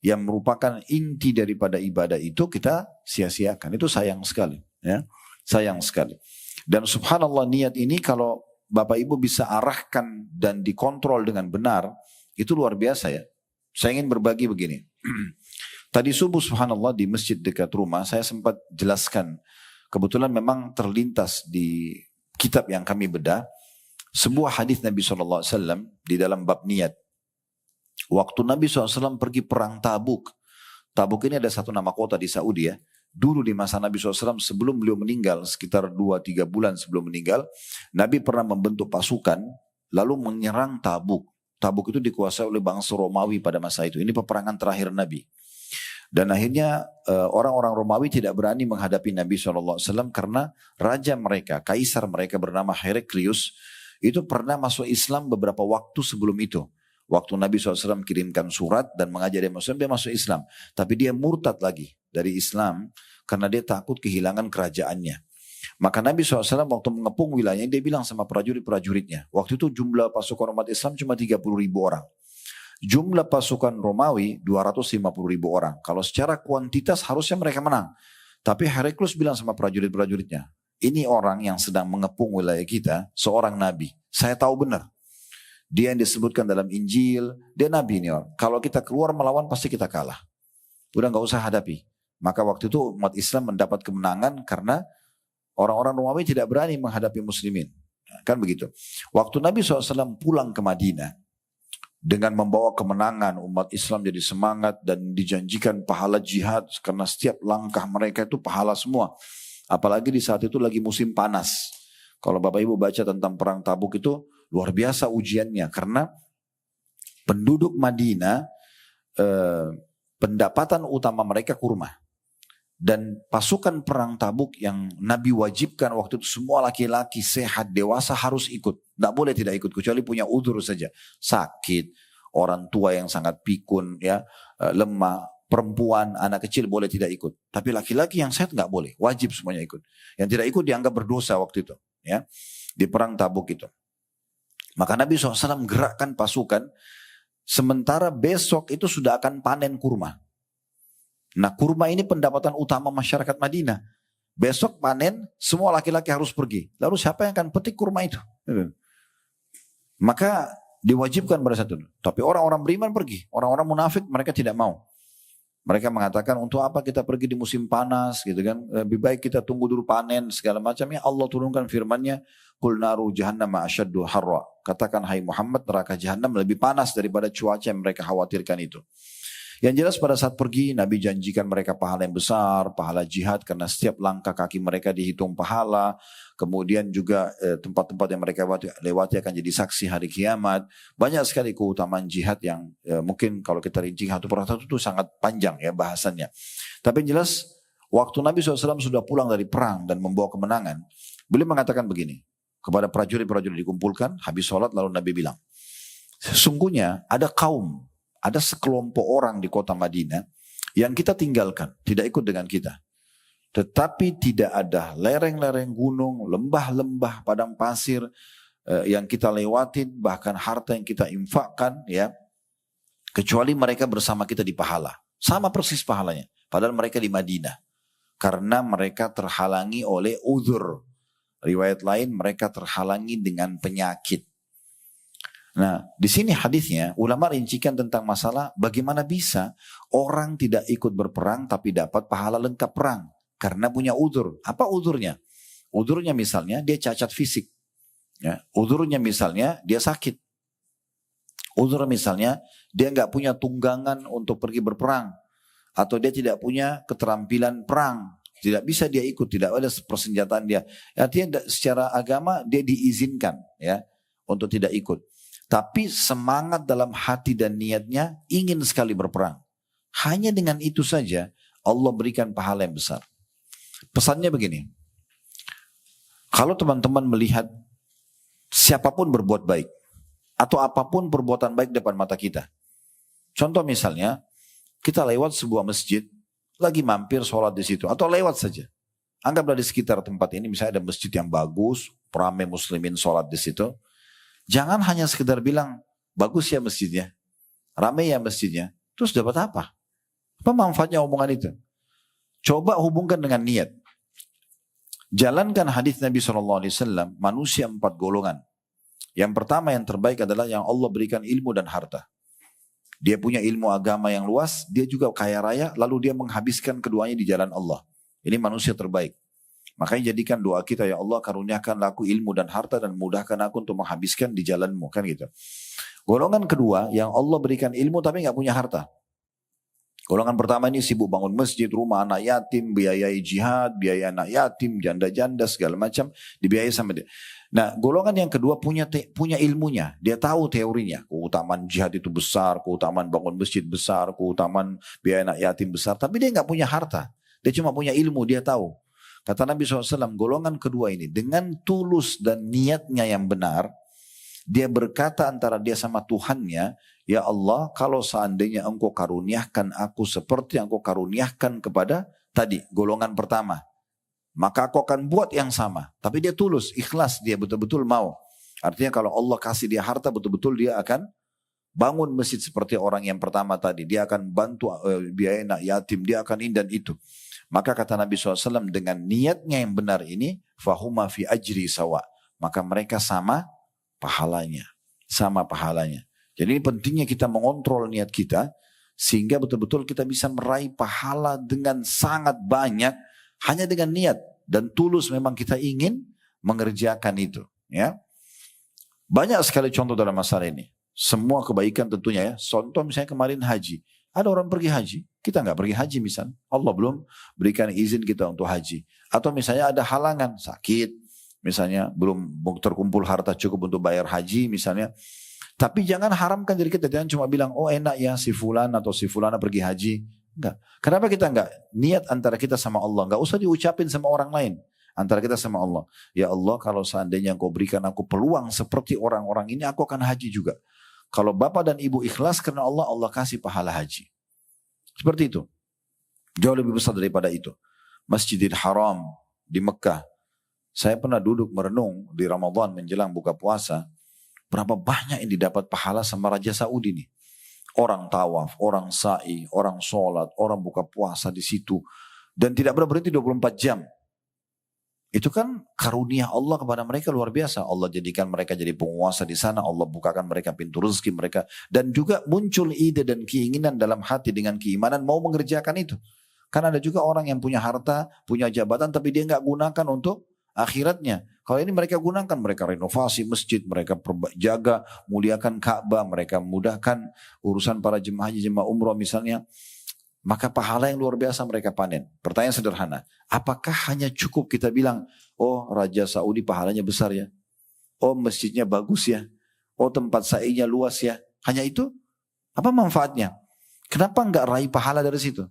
yang merupakan inti daripada ibadah itu kita sia-siakan. Itu sayang sekali. Ya. Sayang sekali. Dan subhanallah niat ini kalau Bapak Ibu bisa arahkan dan dikontrol dengan benar, itu luar biasa ya. Saya ingin berbagi begini. Tadi subuh subhanallah di masjid dekat rumah saya sempat jelaskan. Kebetulan memang terlintas di kitab yang kami bedah. Sebuah hadis Nabi SAW di dalam bab niat. Waktu Nabi SAW pergi perang Tabuk. Tabuk ini ada satu nama kota di Saudi ya. Dulu di masa Nabi SAW sebelum beliau meninggal, sekitar 2-3 bulan sebelum meninggal, Nabi pernah membentuk pasukan lalu menyerang Tabuk. Tabuk itu dikuasai oleh bangsa Romawi pada masa itu. Ini peperangan terakhir Nabi. Dan akhirnya orang-orang Romawi tidak berani menghadapi Nabi SAW karena raja mereka, kaisar mereka bernama Heraklius, itu pernah masuk Islam beberapa waktu sebelum itu. Waktu Nabi SAW kirimkan surat dan mengajak dia Muslim, dia masuk Islam. Tapi dia murtad lagi dari Islam karena dia takut kehilangan kerajaannya. Maka Nabi SAW waktu mengepung wilayahnya, dia bilang sama prajurit-prajuritnya. Waktu itu jumlah pasukan umat Islam cuma 30.000 orang. Jumlah pasukan Romawi 250.000 orang. Kalau secara kuantitas harusnya mereka menang. Tapi Heraklius bilang sama prajurit-prajuritnya, ini orang yang sedang mengepung wilayah kita, seorang Nabi. Saya tahu benar. Dia yang disebutkan dalam Injil, dia Nabi ini orang. Kalau kita keluar melawan pasti kita kalah. Udah nggak usah hadapi. Maka waktu itu umat Islam mendapat kemenangan karena orang-orang Romawi tidak berani menghadapi muslimin. Kan begitu. Waktu Nabi SAW pulang ke Madinah dengan membawa kemenangan, umat Islam jadi semangat dan dijanjikan pahala jihad karena setiap langkah mereka itu pahala semua. Apalagi di saat itu lagi musim panas. Kalau Bapak Ibu baca tentang perang Tabuk itu luar biasa ujiannya karena penduduk Madinah pendapatan utama mereka kurma. Dan pasukan perang Tabuk yang Nabi wajibkan waktu itu semua laki-laki sehat dewasa harus ikut. Tidak boleh tidak ikut kecuali punya udzur saja. Sakit, orang tua yang sangat pikun, ya, lemah, perempuan, anak kecil boleh tidak ikut. Tapi laki-laki yang sehat nggak boleh, wajib semuanya ikut. Yang tidak ikut dianggap berdosa waktu itu, ya, di perang Tabuk itu. Maka Nabi SAW gerakkan pasukan, sementara besok itu sudah akan panen kurma. Nah kurma ini pendapatan utama masyarakat Madinah. Besok panen, semua laki-laki harus pergi. Lalu siapa yang akan petik kurma itu? Maka diwajibkan pada saat itu. Tapi orang-orang beriman pergi. Orang-orang munafik mereka tidak mau. Mereka mengatakan untuk apa kita pergi di musim panas gitu kan. Lebih baik kita tunggu dulu panen segala macamnya. Allah turunkan firman-Nya, "Qul naru jahannam asyaddu harra." Katakan hai Muhammad, neraka jahanam lebih panas daripada cuaca yang mereka khawatirkan itu. Yang jelas pada saat pergi Nabi janjikan mereka pahala yang besar, pahala jihad karena setiap langkah kaki mereka dihitung pahala. Kemudian juga tempat-tempat yang mereka lewati akan jadi saksi hari kiamat. Banyak sekali keutamaan jihad yang mungkin kalau kita rinci satu persatu itu sangat panjang ya bahasannya. Tapi yang jelas waktu Nabi SAW sudah pulang dari perang dan membawa kemenangan, beliau mengatakan begini kepada prajurit-prajurit dikumpulkan, habis sholat lalu Nabi bilang, sesungguhnya ada kaum, ada sekelompok orang di kota Madinah yang kita tinggalkan, tidak ikut dengan kita. Tetapi tidak ada lereng-lereng gunung, lembah-lembah, padang pasir yang kita lewatin, bahkan harta yang kita infakkan, ya, kecuali mereka bersama kita di pahala. Sama persis pahalanya. Padahal mereka di Madinah. Karena mereka terhalangi oleh uzur. Riwayat lain mereka terhalangi dengan penyakit. Nah, di sini hadisnya ulama rincikan tentang masalah bagaimana bisa orang tidak ikut berperang tapi dapat pahala lengkap perang karena punya udzur. Apa udzurnya? Udzurnya misalnya dia cacat fisik. Ya, udzurnya misalnya dia sakit. Udzur misalnya dia nggak punya tunggangan untuk pergi berperang atau dia tidak punya keterampilan perang. Tidak bisa dia ikut, tidak ada persenjataan dia. Artinya secara agama dia diizinkan ya untuk tidak ikut. Tapi semangat dalam hati dan niatnya ingin sekali berperang. Hanya dengan itu saja Allah berikan pahala yang besar. Pesannya begini. Kalau teman-teman melihat siapapun berbuat baik. Atau apapun perbuatan baik depan mata kita. Contoh misalnya, kita lewat sebuah masjid, lagi mampir sholat di situ. Atau lewat saja. Anggaplah di sekitar tempat ini misalnya ada masjid yang bagus, ramai muslimin sholat di situ. Jangan hanya sekedar bilang, bagus ya masjidnya, ramai ya masjidnya. Terus dapat apa? Apa manfaatnya omongan itu? Coba hubungkan dengan niat. Jalankan hadis Nabi SAW, manusia 4 golongan. Yang pertama yang terbaik adalah yang Allah berikan ilmu dan harta. Dia punya ilmu agama yang luas, dia juga kaya raya, lalu dia menghabiskan keduanya di jalan Allah. Ini manusia terbaik. Makanya jadikan doa kita, ya Allah karuniakanlah aku ilmu dan harta dan mudahkan aku untuk menghabiskan di jalanmu. Kan gitu. Golongan kedua yang Allah berikan ilmu tapi nggak punya harta. Golongan pertama ini sibuk bangun masjid, rumah anak yatim, biayai jihad, biaya anak yatim, janda-janda segala macam dibiayai sama dia. Nah golongan yang kedua punya ilmunya, dia tahu teorinya, keutamaan jihad itu besar, keutamaan bangun masjid besar, keutamaan biaya anak yatim besar, tapi dia nggak punya harta, dia cuma punya ilmu, dia tahu. Kata Nabi SAW, golongan kedua ini dengan tulus dan niatnya yang benar, dia berkata antara dia sama Tuhannya, ya Allah kalau seandainya engkau karuniakan aku seperti yang engkau karuniakan kepada tadi golongan pertama, maka aku akan buat yang sama. Tapi dia tulus, ikhlas, dia betul-betul mau. Artinya kalau Allah kasih dia harta, betul-betul dia akan bangun masjid seperti orang yang pertama tadi. Dia akan bantu biaya anak yatim, dia akan ini dan itu. Maka kata Nabi SAW, dengan niatnya yang benar ini, fahuma fi ajri sawa. Maka mereka sama pahalanya. Sama pahalanya. Jadi ini pentingnya kita mengontrol niat kita, Sehingga betul-betul kita bisa meraih pahala dengan sangat banyak hanya dengan niat dan tulus memang kita ingin mengerjakan itu. Ya, banyak sekali contoh dalam masalah ini. Semua kebaikan tentunya ya. Contoh misalnya kemarin haji. Ada orang pergi haji, kita nggak pergi haji misalnya. Allah belum berikan izin kita untuk haji. Atau misalnya ada halangan, sakit. Misalnya belum terkumpul harta cukup untuk bayar haji misalnya. Tapi jangan haramkan diri kita. Jangan cuma bilang, oh enak ya si fulan atau si fulana pergi haji. Enggak. Kenapa kita enggak? Niat antara kita sama Allah. Enggak usah diucapin sama orang lain. Antara kita sama Allah. Ya Allah, kalau seandainya engkau berikan aku peluang seperti orang-orang ini, aku akan haji juga. Kalau bapak dan ibu ikhlas karena Allah, Allah kasih pahala haji. Seperti itu. Jauh lebih besar daripada itu. Masjidil Haram di Mekah. Saya pernah duduk merenung di Ramadan menjelang buka puasa. Berapa banyak yang didapat pahala sama Raja Saudi nih. Orang tawaf, orang sa'i, orang sholat, orang buka puasa di situ. Dan tidak pernah berhenti 24 jam. Itu kan karunia Allah kepada mereka luar biasa. Allah jadikan mereka jadi penguasa di sana. Allah bukakan mereka pintu rezeki mereka. Dan juga muncul ide dan keinginan dalam hati dengan keimanan mau mengerjakan itu. Karena ada juga orang yang punya harta, punya jabatan tapi dia nggak gunakan untuk akhiratnya. Kalau ini mereka gunakan, mereka renovasi masjid, mereka jaga, muliakan Ka'bah, mereka mudahkan urusan para jemaah haji, jemaah umroh misalnya. Maka pahala yang luar biasa mereka panen. Pertanyaan sederhana, apakah hanya cukup kita bilang, oh Raja Saudi pahalanya besar ya, oh masjidnya bagus ya, oh tempat sa'inya luas ya, hanya itu? Apa manfaatnya? Kenapa enggak raih pahala dari situ?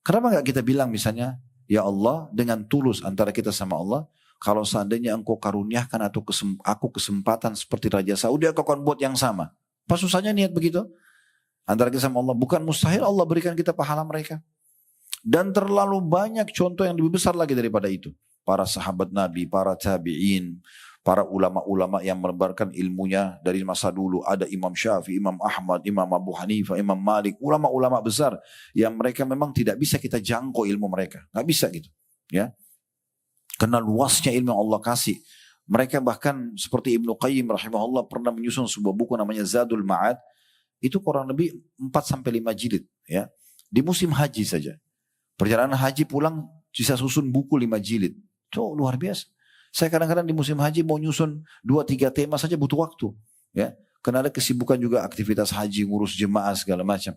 Kenapa enggak kita bilang misalnya, ya Allah dengan tulus antara kita sama Allah, kalau seandainya engkau karuniakan atau aku kesempatan seperti Raja Saudi, aku akan buat yang sama. Apa susahnya niat begitu? Antara kita sama Allah. Bukan mustahil Allah berikan kita pahala mereka. Dan terlalu banyak contoh yang lebih besar lagi daripada itu. Para sahabat Nabi, para tabi'in, para ulama-ulama yang menebarkan ilmunya dari masa dulu. Ada Imam Syafi'i, Imam Ahmad, Imam Abu Hanifah, Imam Malik. Ulama-ulama besar yang mereka memang tidak bisa kita jangkau ilmu mereka. Nggak bisa gitu. Ya. Karena luasnya ilmu yang Allah kasih. Mereka bahkan seperti Ibnu Qayyim rahimahullah pernah menyusun sebuah buku namanya Zadul Ma'ad. Itu kurang lebih 4-5 jilid. Ya. Di musim haji saja. Perjalanan haji pulang bisa susun buku 5 jilid. Itu luar biasa. Saya kadang-kadang di musim haji mau nyusun 2-3 tema saja butuh waktu. Ya. Karena ada kesibukan juga aktivitas haji, ngurus jemaah segala macam.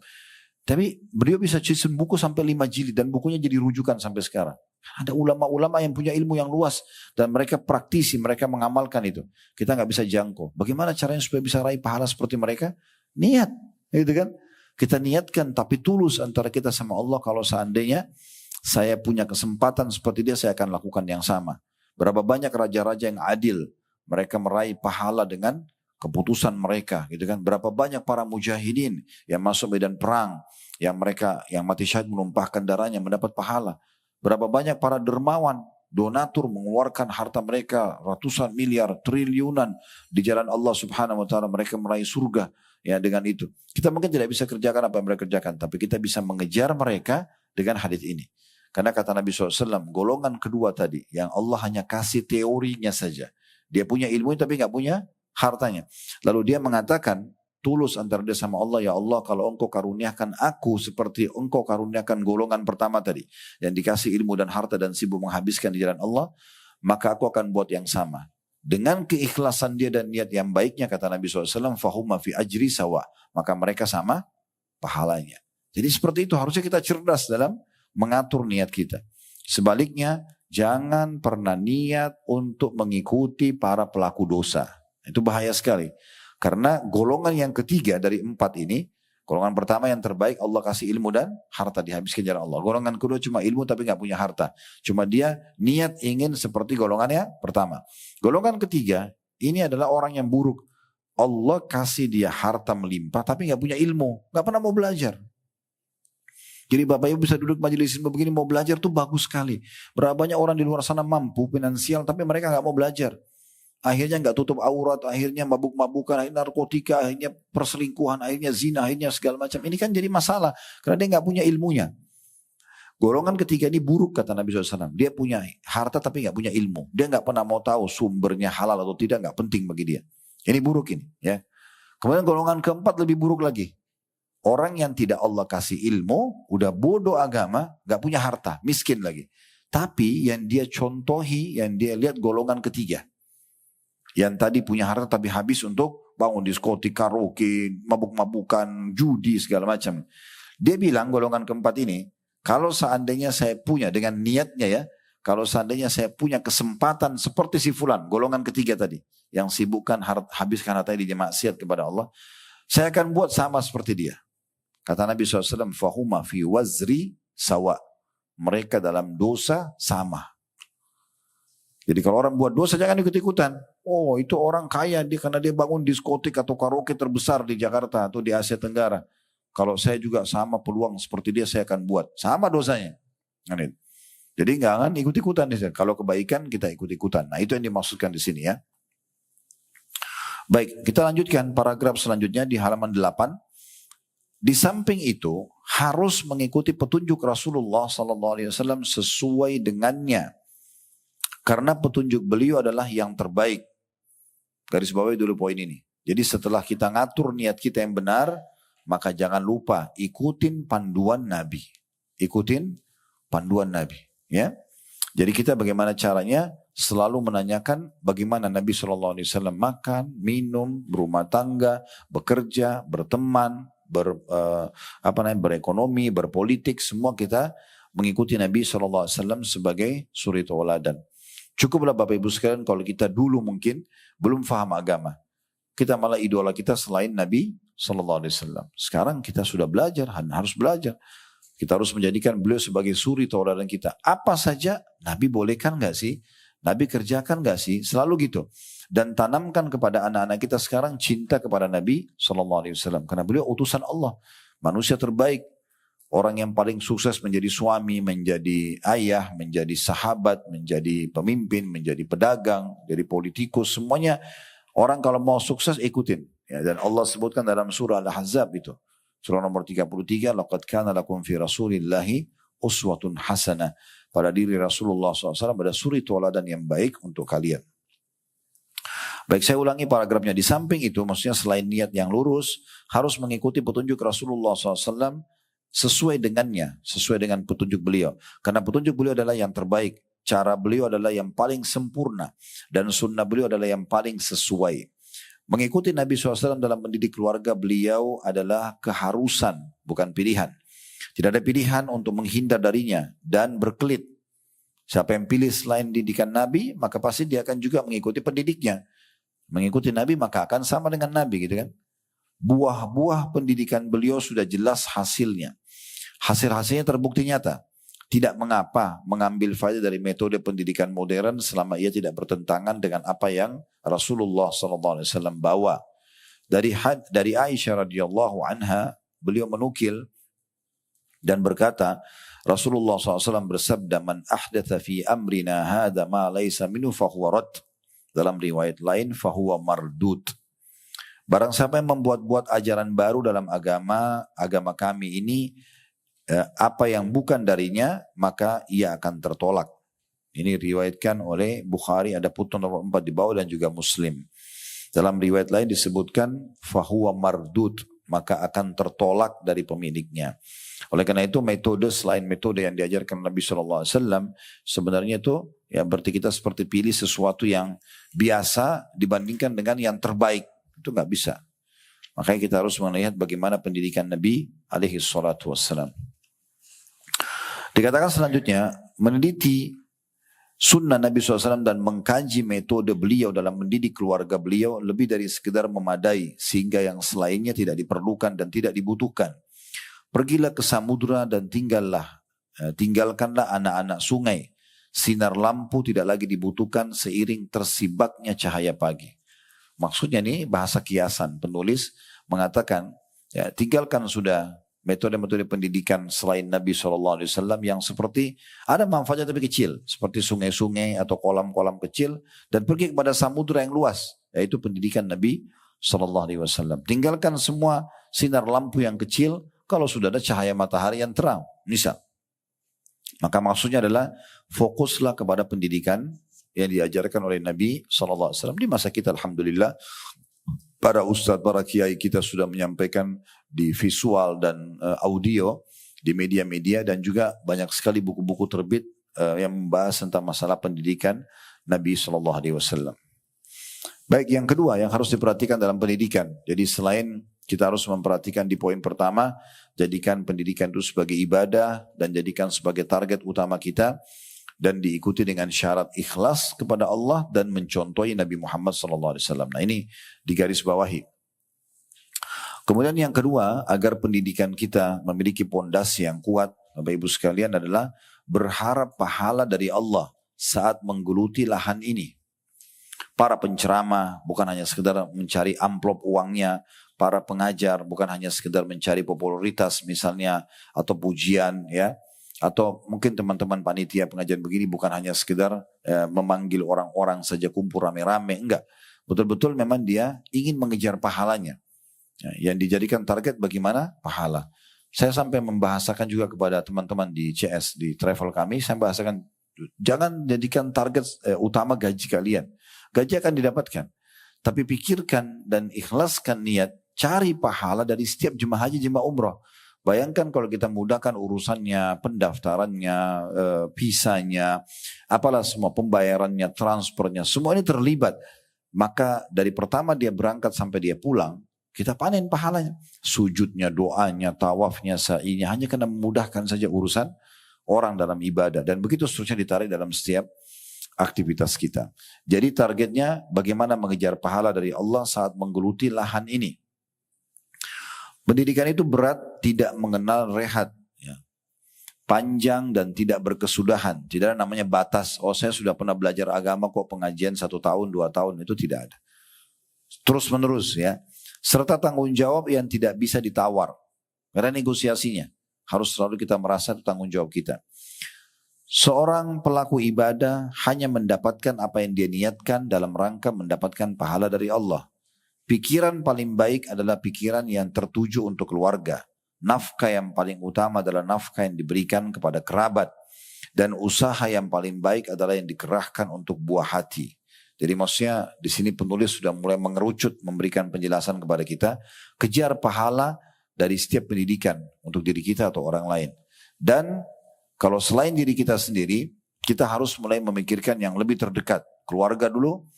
Tapi beliau bisa susun buku sampai 5 jilid dan bukunya jadi rujukan sampai sekarang. Ada ulama-ulama yang punya ilmu yang luas dan mereka praktisi, mereka mengamalkan itu. Kita nggak bisa jangkau. Bagaimana caranya supaya bisa raih pahala seperti mereka? Niat, gitu kan? Kita niatkan tapi tulus antara kita sama Allah. Kalau seandainya saya punya kesempatan seperti dia, saya akan lakukan yang sama. Berapa banyak raja-raja yang adil, mereka meraih pahala dengan keputusan mereka, gitu kan? Berapa banyak para mujahidin yang masuk medan perang, yang mereka yang mati syahid menumpahkan darahnya mendapat pahala. Berapa banyak para dermawan, donatur mengeluarkan harta mereka ratusan miliar, triliunan di jalan Allah Subhanahu wa taala, mereka meraih surga ya dengan itu. Kita mungkin tidak bisa kerjakan apa yang mereka kerjakan, tapi kita bisa mengejar mereka dengan hadis ini. Karena kata Nabi SAW, golongan kedua tadi yang Allah hanya kasih teorinya saja. Dia punya ilmu tapi nggak punya hartanya. Lalu dia mengatakan tulus antara dia sama Allah, ya Allah kalau engkau karuniakan aku seperti engkau karuniakan golongan pertama tadi, yang dikasih ilmu dan harta dan sibuk menghabiskan di jalan Allah, maka aku akan buat yang sama. Dengan keikhlasan dia dan niat yang baiknya, kata Nabi SAW, fahumma fi ajri sawa, maka mereka sama pahalanya. Jadi seperti itu harusnya kita cerdas dalam mengatur niat kita. Sebaliknya, jangan pernah niat untuk mengikuti para pelaku dosa. Itu bahaya sekali. Karena golongan yang ketiga dari 4 ini, golongan pertama yang terbaik Allah kasih ilmu dan harta dihabiskan jalan Allah. Golongan kedua cuma ilmu tapi nggak punya harta. Cuma dia niat ingin seperti golongannya pertama. Golongan ketiga ini adalah orang yang buruk. Allah kasih dia harta melimpah tapi nggak punya ilmu, nggak pernah mau belajar. Jadi Bapak Ibu bisa duduk majelis ilmu begini mau belajar tuh bagus sekali. Berapa banyak orang di luar sana mampu finansial tapi mereka nggak mau belajar. Akhirnya nggak tutup aurat, akhirnya mabuk-mabukan, akhirnya narkotika, akhirnya perselingkuhan, akhirnya zina, akhirnya segala macam. Ini kan jadi masalah karena dia nggak punya ilmunya. Golongan ketiga ini buruk kata Nabi SAW. Dia punya harta tapi nggak punya ilmu. Dia nggak pernah mau tahu sumbernya halal atau tidak, nggak penting bagi dia. Ini buruk ini. Ya. Kemudian golongan keempat lebih buruk lagi. Orang yang tidak Allah kasih ilmu, udah bodoh agama, gak punya harta, miskin lagi. Tapi yang dia contohi, yang dia lihat golongan ketiga. Yang tadi punya harta tapi habis untuk bangun diskotik, karaoke, mabuk-mabukan, judi, segala macam. Dia bilang golongan keempat ini, kalau seandainya saya punya dengan niatnya ya, kalau seandainya saya punya kesempatan seperti si fulan, golongan ketiga tadi, yang sibukkan habiskan hartanya di maksiat kepada Allah, saya akan buat sama seperti dia. Kata Nabi SAW, fahuma fi wazri sawa. Mereka dalam dosa sama. Jadi kalau orang buat dosa jangan ikut-ikutan. Oh itu orang kaya dia karena dia bangun diskotik atau karaoke terbesar di Jakarta atau di Asia Tenggara. Kalau saya juga sama peluang seperti dia saya akan buat. Sama dosanya. Jadi jangan ikut-ikutan. Kalau kebaikan kita ikut-ikutan. Nah itu yang dimaksudkan di sini ya. Baik, kita lanjutkan paragraf selanjutnya di halaman 8. Di samping itu harus mengikuti petunjuk Rasulullah SAW sesuai dengannya. Karena petunjuk beliau adalah yang terbaik. Garis bawahi dulu poin ini. Jadi setelah kita ngatur niat kita yang benar, maka jangan lupa ikutin panduan Nabi. Ikutin panduan Nabi. Ya. Jadi kita bagaimana caranya? Selalu menanyakan bagaimana Nabi SAW makan, minum, berumah tangga, bekerja, berteman, berekonomi, berpolitik, semua kita mengikuti Nabi SAW sebagai suri tauladan. Cukuplah Bapak Ibu sekalian kalau kita dulu mungkin belum faham agama. Kita malah idola kita selain Nabi SAW. Sekarang kita sudah belajar, harus belajar. Kita harus menjadikan beliau sebagai suri tauladan kita. Apa saja Nabi bolehkan gak sih? Nabi kerjakan gak sih? Selalu gitu. Dan tanamkan kepada anak-anak kita sekarang cinta kepada Nabi SAW. Karena beliau utusan Allah. Manusia terbaik. Orang yang paling sukses menjadi suami, menjadi ayah, menjadi sahabat, menjadi pemimpin, menjadi pedagang, jadi politikus. Semuanya orang kalau mau sukses ikutin. Ya, dan Allah sebutkan dalam surah Al-Ahzab itu. Surah nomor 33. Laqad kana lakum fi rasulillahi uswatun hasanah. Pada diri Rasulullah SAW ada suri tauladan yang baik untuk kalian. Baik, saya ulangi paragrafnya. Di samping itu, maksudnya selain niat yang lurus, harus mengikuti petunjuk Rasulullah SAW sesuai dengannya, sesuai dengan petunjuk beliau. Karena petunjuk beliau adalah yang terbaik. Cara beliau adalah yang paling sempurna. Dan sunnah beliau adalah yang paling sesuai. Mengikuti Nabi SAW dalam mendidik keluarga beliau adalah keharusan, bukan pilihan. Tidak ada pilihan untuk menghindar darinya dan berkelit. Siapa yang pilih selain didikan Nabi, maka pasti dia akan juga mengikuti pendidiknya. Mengikuti Nabi maka akan sama dengan Nabi gitu kan. Buah-buah pendidikan beliau sudah jelas hasilnya. Hasil-hasilnya terbukti nyata. Tidak mengapa mengambil faedah dari metode pendidikan modern selama ia tidak bertentangan dengan apa yang Rasulullah SAW bawa. Dari Aisyah radhiyallahu anha, beliau menukil dan berkata, Rasulullah SAW bersabda, "Man ahdatha fi amrina hadha ma laysa minhu fahuwa rad." Dalam riwayat lain, fahuwa mardud. Barang siapa yang membuat-buat ajaran baru dalam agama kami ini, apa yang bukan darinya, maka ia akan tertolak. Ini diriwayatkan oleh Bukhari, ada putun nomor 4 di bawah dan juga Muslim. Dalam riwayat lain disebutkan, fahuwa mardud, maka akan tertolak dari pemiliknya. Oleh karena itu metode selain metode yang diajarkan Nabi SAW sebenarnya itu ya berarti kita seperti pilih sesuatu yang biasa dibandingkan dengan yang terbaik. Itu nggak bisa. Makanya kita harus melihat bagaimana pendidikan Nabi SAW. Dikatakan selanjutnya meneliti sunnah Nabi SAW dan mengkaji metode beliau dalam mendidik keluarga beliau lebih dari sekedar memadai sehingga yang selainnya tidak diperlukan dan tidak dibutuhkan. Pergilah ke samudra dan tinggalkanlah anak-anak sungai. Sinar lampu tidak lagi dibutuhkan seiring tersibaknya cahaya pagi. Maksudnya ini bahasa kiasan. Penulis mengatakan, ya, tinggalkan sudah metode-metode pendidikan selain Nabi SAW yang seperti ada manfaatnya tapi kecil. Seperti sungai-sungai atau kolam-kolam kecil. Dan pergi kepada samudra yang luas. Yaitu pendidikan Nabi SAW. Tinggalkan semua sinar lampu yang kecil. Kalau sudah ada cahaya matahari yang terang, misal. Maka maksudnya adalah fokuslah kepada pendidikan yang diajarkan oleh Nabi SAW. Di masa kita alhamdulillah, para ustadz, para kiai kita sudah menyampaikan di visual dan audio, di media-media, dan juga banyak sekali buku-buku terbit yang membahas tentang masalah pendidikan Nabi SAW. Baik, yang kedua yang harus diperhatikan dalam pendidikan. Jadi selain kita harus memperhatikan di poin pertama, jadikan pendidikan itu sebagai ibadah dan jadikan sebagai target utama kita, dan diikuti dengan syarat ikhlas kepada Allah dan mencontohi Nabi Muhammad SAW. Nah, ini digarisbawahi. Kemudian yang kedua, agar pendidikan kita memiliki pondasi yang kuat, Bapak Ibu sekalian, adalah berharap pahala dari Allah saat menggeluti lahan ini. Para penceramah bukan hanya sekedar mencari amplop uangnya, para pengajar bukan hanya sekedar mencari popularitas misalnya atau pujian, ya. Atau mungkin teman-teman panitia pengajian begini bukan hanya sekedar memanggil orang-orang saja kumpul rame-rame, enggak. Betul-betul memang dia ingin mengejar pahalanya. Ya, yang dijadikan target bagaimana? Pahala. Saya sampai membahasakan juga kepada teman-teman di CS, di travel kami, saya bahasakan, jangan jadikan target utama gaji kalian. Gaji akan didapatkan. Tapi pikirkan dan ikhlaskan niat, cari pahala dari setiap jemaah haji, jemaah umrah. Bayangkan kalau kita mudahkan urusannya, pendaftarannya, visanya, apalah semua, pembayarannya, transfernya, semua ini terlibat. Maka dari pertama dia berangkat sampai dia pulang, kita panen pahalanya. Sujudnya, doanya, tawafnya, sa'inya, hanya karena memudahkan saja urusan orang dalam ibadah. Dan begitu seterusnya ditarik dalam setiap aktivitas kita. Jadi targetnya bagaimana mengejar pahala dari Allah saat menggeluti lahan ini. Pendidikan itu berat, tidak mengenal rehat, ya. Panjang dan tidak berkesudahan. Tidak ada namanya batas. Oh, saya sudah pernah belajar agama kok, pengajian 1 tahun, 2 tahun, itu tidak ada. Terus menerus, ya. Serta tanggung jawab yang tidak bisa ditawar. Karena negosiasinya harus selalu kita merasa itu tanggung jawab kita. Seorang pelaku ibadah hanya mendapatkan apa yang dia niatkan dalam rangka mendapatkan pahala dari Allah. Pikiran paling baik adalah pikiran yang tertuju untuk keluarga. Nafkah yang paling utama adalah nafkah yang diberikan kepada kerabat. Dan usaha yang paling baik adalah yang dikerahkan untuk buah hati. Jadi maksudnya di sini penulis sudah mulai mengerucut memberikan penjelasan kepada kita. Kejar pahala dari setiap pendidikan untuk diri kita atau orang lain. Dan kalau selain diri kita sendiri, kita harus mulai memikirkan yang lebih terdekat. Keluarga dulu.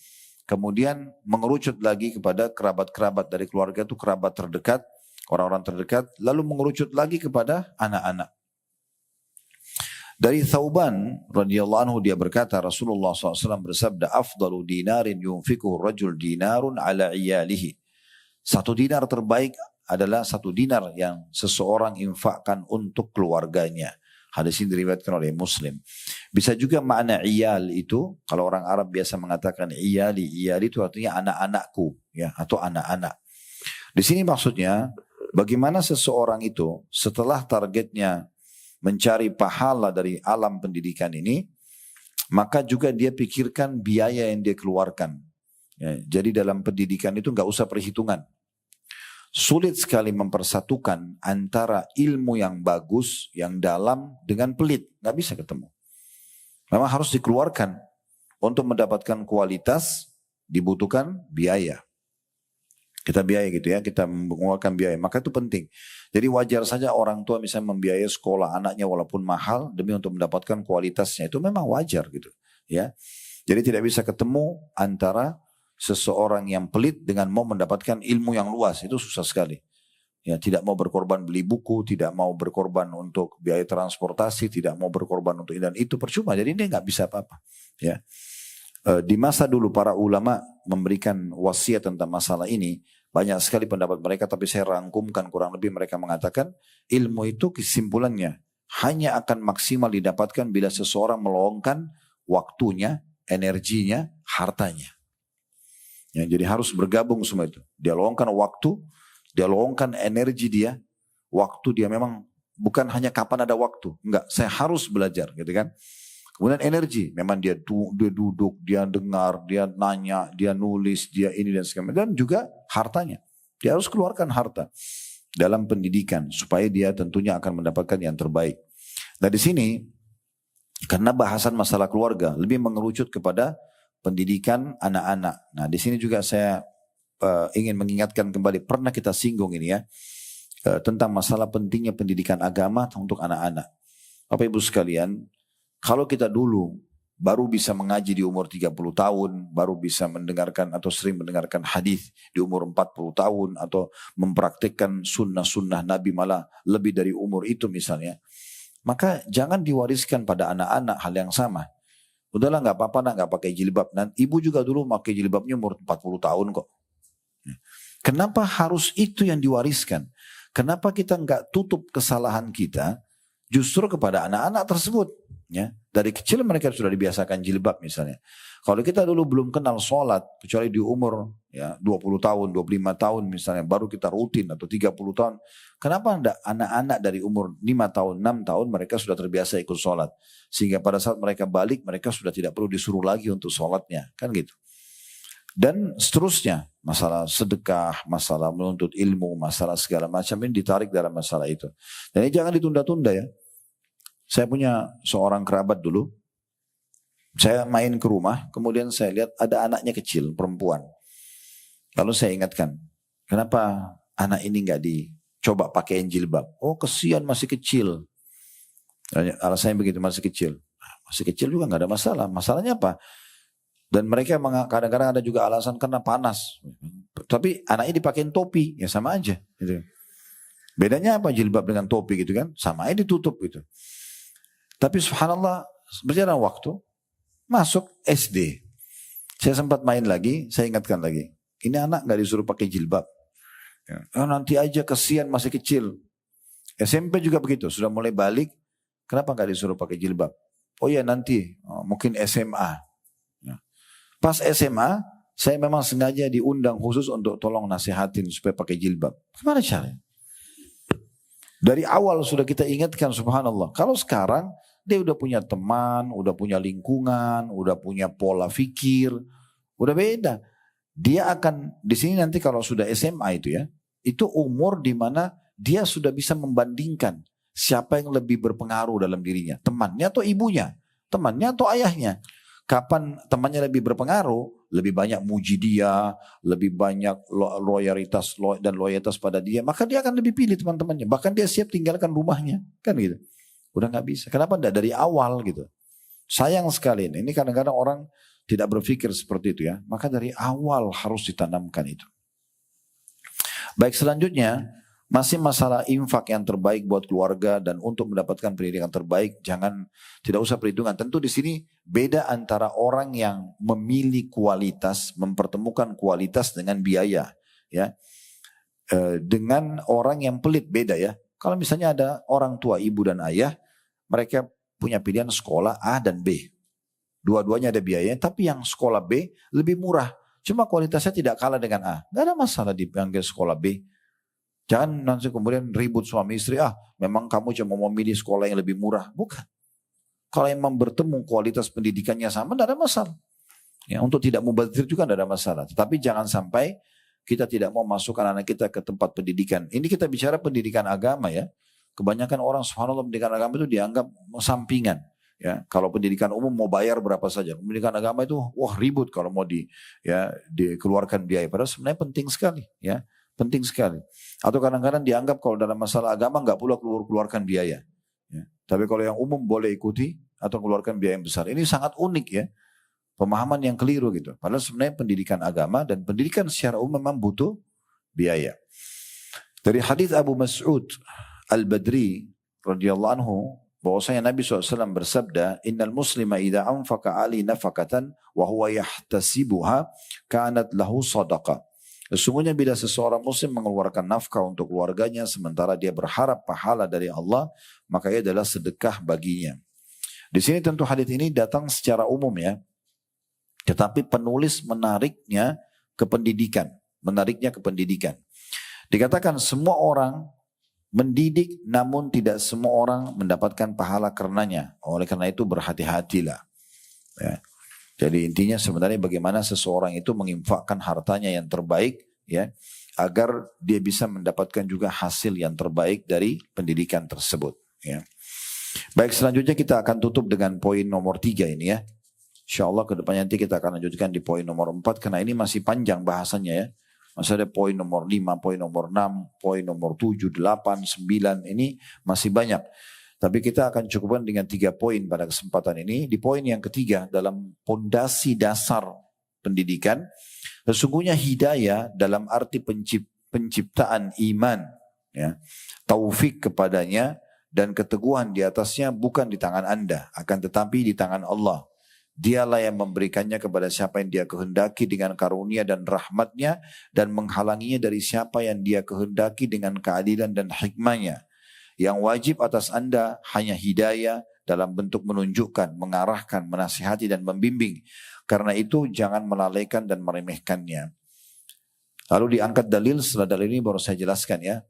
Kemudian mengerucut lagi kepada kerabat-kerabat dari keluarga itu kerabat terdekat, orang-orang terdekat, lalu mengerucut lagi kepada anak-anak. Dari Thauban radhiyallahu anhu dia berkata, Rasulullah SAW bersabda, "Afdalu dinarin yunfikuhu rajul dinarun ala iyalihi." 1 dinar terbaik adalah 1 dinar yang seseorang infakkan untuk keluarganya. Hadis ini diriwayatkan oleh Muslim. Bisa juga makna iyal itu, kalau orang Arab biasa mengatakan iyali itu artinya anak-anakku, ya, atau anak-anak. Di sini maksudnya bagaimana seseorang itu setelah targetnya mencari pahala dari alam pendidikan ini, maka juga dia pikirkan biaya yang dia keluarkan. Ya, jadi dalam pendidikan itu nggak usah perhitungan. Sulit sekali mempersatukan antara ilmu yang bagus, yang dalam dengan pelit. Nggak bisa ketemu. Memang harus dikeluarkan. Untuk mendapatkan kualitas dibutuhkan biaya. Kita biaya gitu ya, kita mengeluarkan biaya. Maka itu penting. Jadi wajar saja orang tua misalnya membiayai sekolah anaknya walaupun mahal demi untuk mendapatkan kualitasnya. Itu memang wajar gitu. Ya. Jadi tidak bisa ketemu antara seseorang yang pelit dengan mau mendapatkan ilmu yang luas, itu susah sekali. Ya, tidak mau berkorban beli buku, tidak mau berkorban untuk biaya transportasi, tidak mau berkorban untuk ini dan itu percuma. Jadi dia nggak bisa apa-apa. Ya, di masa dulu para ulama memberikan wasiat tentang masalah ini, banyak sekali pendapat mereka, tapi saya rangkumkan kurang lebih mereka mengatakan ilmu itu kesimpulannya hanya akan maksimal didapatkan bila seseorang meluangkan waktunya, energinya, hartanya. Ya, jadi harus bergabung semua itu. Dia luangkan waktu, dia luangkan energi dia. Waktu dia memang bukan hanya kapan ada waktu. Enggak, saya harus belajar gitu kan. Kemudian energi, memang dia duduk, dia dengar, dia nanya, dia nulis, dia ini dan segala. Dan juga hartanya. Dia harus keluarkan harta dalam pendidikan. Supaya dia tentunya akan mendapatkan yang terbaik. Nah di sini, karena bahasan masalah keluarga, lebih mengerucut kepada pendidikan anak-anak. Nah di sini juga saya ingin mengingatkan kembali, pernah kita singgung ini ya. tentang masalah pentingnya pendidikan agama untuk anak-anak. Bapak Ibu sekalian, kalau kita dulu baru bisa mengaji di umur 30 tahun, baru bisa mendengarkan atau sering mendengarkan hadis di umur 40 tahun, atau mempraktikkan sunnah-sunnah Nabi malah lebih dari umur itu misalnya, maka jangan diwariskan pada anak-anak hal yang sama. Udahlah nggak apa-apa nak nggak pakai jilbab. Dan ibu juga dulu pakai jilbabnya umur 40 tahun kok. Kenapa harus itu yang diwariskan? Kenapa kita nggak tutup kesalahan kita justru kepada anak-anak tersebut? Ya, dari kecil mereka sudah dibiasakan jilbab misalnya. Kalau kita dulu belum kenal sholat, kecuali di umur ya 20 tahun, 25 tahun misalnya, baru kita rutin atau 30 tahun. Kenapa enggak anak-anak dari umur 5 tahun, 6 tahun mereka sudah terbiasa ikut sholat. Sehingga pada saat mereka balik, mereka sudah tidak perlu disuruh lagi untuk sholatnya. Kan gitu. Dan seterusnya, masalah sedekah, masalah menuntut ilmu, masalah segala macam ini ditarik dalam masalah itu. Dan ini jangan ditunda-tunda ya. Saya punya seorang kerabat dulu, saya main ke rumah, kemudian saya lihat ada anaknya kecil, perempuan. Lalu saya ingatkan, kenapa anak ini nggak dicoba pakaiin jilbab? Oh kesian masih kecil. Alasannya begitu, masih kecil. Masih kecil juga nggak ada masalah. Masalahnya apa? Dan mereka kadang-kadang ada juga alasan karena panas. Tapi anaknya dipakein topi, ya sama aja. Gitu. Bedanya apa jilbab dengan topi gitu kan? Sama aja ditutup gitu. Tapi subhanallah berjalan waktu, masuk SD. Saya sempat main lagi, saya ingatkan lagi. Ini anak gak disuruh pakai jilbab. Ya, oh, nanti aja kesian masih kecil. SMP juga begitu, sudah mulai balik. Kenapa gak disuruh pakai jilbab? Oh ya nanti, mungkin SMA. Ya. Pas SMA, saya memang sengaja diundang khusus untuk tolong nasihatin supaya pakai jilbab. Gimana caranya? Dari awal sudah kita ingatkan subhanallah. Kalau sekarang, dia udah punya teman, udah punya lingkungan, udah punya pola fikir, udah beda. Dia akan di sini nanti kalau sudah SMA itu ya, itu umur di mana dia sudah bisa membandingkan siapa yang lebih berpengaruh dalam dirinya, temannya atau ibunya, temannya atau ayahnya. Kapan temannya lebih berpengaruh, lebih banyak muji dia, lebih banyak loyalitas dan loyalitas pada dia, maka dia akan lebih pilih teman-temannya. Bahkan dia siap tinggalkan rumahnya, kan gitu. Udah nggak bisa. Kenapa enggak dari awal gitu? Sayang sekali ini. Ini kadang-kadang orang tidak berpikir seperti itu ya. Maka dari awal harus ditanamkan itu. Baik, selanjutnya masih masalah infak yang terbaik buat keluarga dan untuk mendapatkan pendidikan terbaik. Tidak usah perhitungan. Tentu di sini beda antara orang yang memilih kualitas, mempertemukan kualitas dengan biaya, ya. Dengan orang yang pelit beda ya. Kalau misalnya ada orang tua, ibu dan ayah, mereka punya pilihan sekolah A dan B. Dua-duanya ada biaya, tapi yang sekolah B lebih murah. Cuma kualitasnya tidak kalah dengan A. Gak ada masalah dipanggil sekolah B. Jangan nanti kemudian ribut suami istri, memang kamu cuma mau memilih sekolah yang lebih murah. Bukan. Kalau emang bertemu kualitas pendidikannya sama, tidak ada masalah. Ya, untuk tidak mubazir juga tidak ada masalah. Tetapi jangan sampai kita tidak mau masukkan anak kita ke tempat pendidikan. Ini kita bicara pendidikan agama ya. Kebanyakan orang subhanallah pendidikan agama itu dianggap sampingan. Ya, kalau pendidikan umum mau bayar berapa saja. Pendidikan agama itu wah ribut kalau mau dikeluarkan biaya. Padahal sebenarnya penting sekali. Ya, penting sekali. Atau kadang-kadang dianggap kalau dalam masalah agama nggak pula keluarkan biaya. Ya. Tapi kalau yang umum boleh ikuti atau keluarkan biaya yang besar. Ini sangat unik ya. Pemahaman yang keliru gitu. Padahal sebenarnya pendidikan agama dan pendidikan secara umum memang butuh biaya. Dari hadis Abu Mas'ud Al-Badri radhiyallahu anhu bahwasanya Nabi SAW bersabda, "Innal muslima idza anfaqa ali nafaqatan wa huwa yahtasibuha kanat lahu sadaqah." Sesungguhnya bila seseorang muslim mengeluarkan nafkah untuk keluarganya sementara dia berharap pahala dari Allah, maka ia adalah sedekah baginya. Di sini tentu hadis ini datang secara umum ya. Tetapi penulis menariknya ke pendidikan. Dikatakan semua orang mendidik namun tidak semua orang mendapatkan pahala karenanya. Oleh karena itu berhati-hatilah. Ya. Jadi intinya sebenarnya bagaimana seseorang itu menginfakkan hartanya yang terbaik ya agar dia bisa mendapatkan juga hasil yang terbaik dari pendidikan tersebut. Ya. Baik, selanjutnya kita akan tutup dengan poin nomor 3 ini ya. InsyaAllah ke depannya nanti kita akan lanjutkan di poin nomor 4 karena ini masih panjang bahasannya ya. Masih ada poin nomor 5, poin nomor 6, poin nomor 7, 8, 9, ini masih banyak. Tapi kita akan cukupkan dengan 3 poin pada kesempatan ini. Di poin yang ketiga, dalam pondasi dasar pendidikan, sesungguhnya hidayah dalam arti penciptaan iman, ya, taufik kepadanya dan keteguhan di atasnya bukan di tangan Anda, akan tetapi di tangan Allah. Dialah yang memberikannya kepada siapa yang dia kehendaki dengan karunia dan rahmatnya, dan menghalanginya dari siapa yang dia kehendaki dengan keadilan dan hikmahnya. Yang wajib atas Anda hanya hidayah dalam bentuk menunjukkan, mengarahkan, menasihati dan membimbing. Karena itu jangan melalaikan dan meremehkannya. Lalu diangkat dalil, setelah dalil ini baru saya jelaskan ya.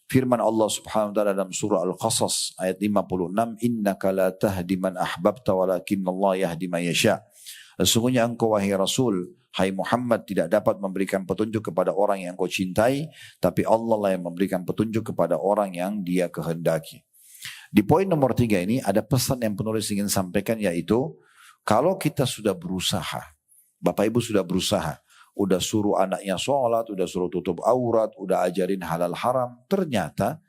Firman Allah Subhanahu wa taala dalam surah Al-Qasas ayat 56, "Innaka la tahdi man ahbabta walakinnallaha yahdi man yasha." Sesungguhnya engkau wahai Rasul, hai Muhammad, tidak dapat memberikan petunjuk kepada orang yang kau cintai, tapi Allah lah yang memberikan petunjuk kepada orang yang dia kehendaki. Di poin nomor 3 ini ada pesan yang penulis ingin sampaikan, yaitu kalau kita sudah berusaha, Bapak Ibu sudah berusaha, udah suruh anaknya sholat, udah suruh tutup aurat, udah ajarin halal haram, ternyata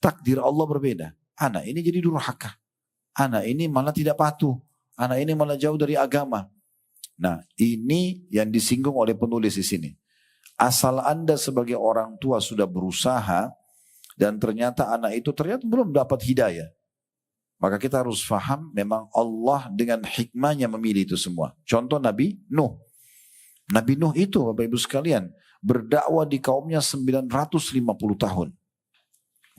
takdir Allah berbeda. Anak ini jadi durhaka, anak ini malah tidak patuh, anak ini malah jauh dari agama. Nah, ini yang disinggung oleh penulis di sini. Asal Anda sebagai orang tua sudah berusaha dan ternyata anak itu ternyata belum dapat hidayah, maka kita harus faham memang Allah dengan hikmahnya memilih itu semua. Contoh Nabi Nuh. Nabi Nuh itu Bapak Ibu sekalian berdakwah di kaumnya 950 tahun.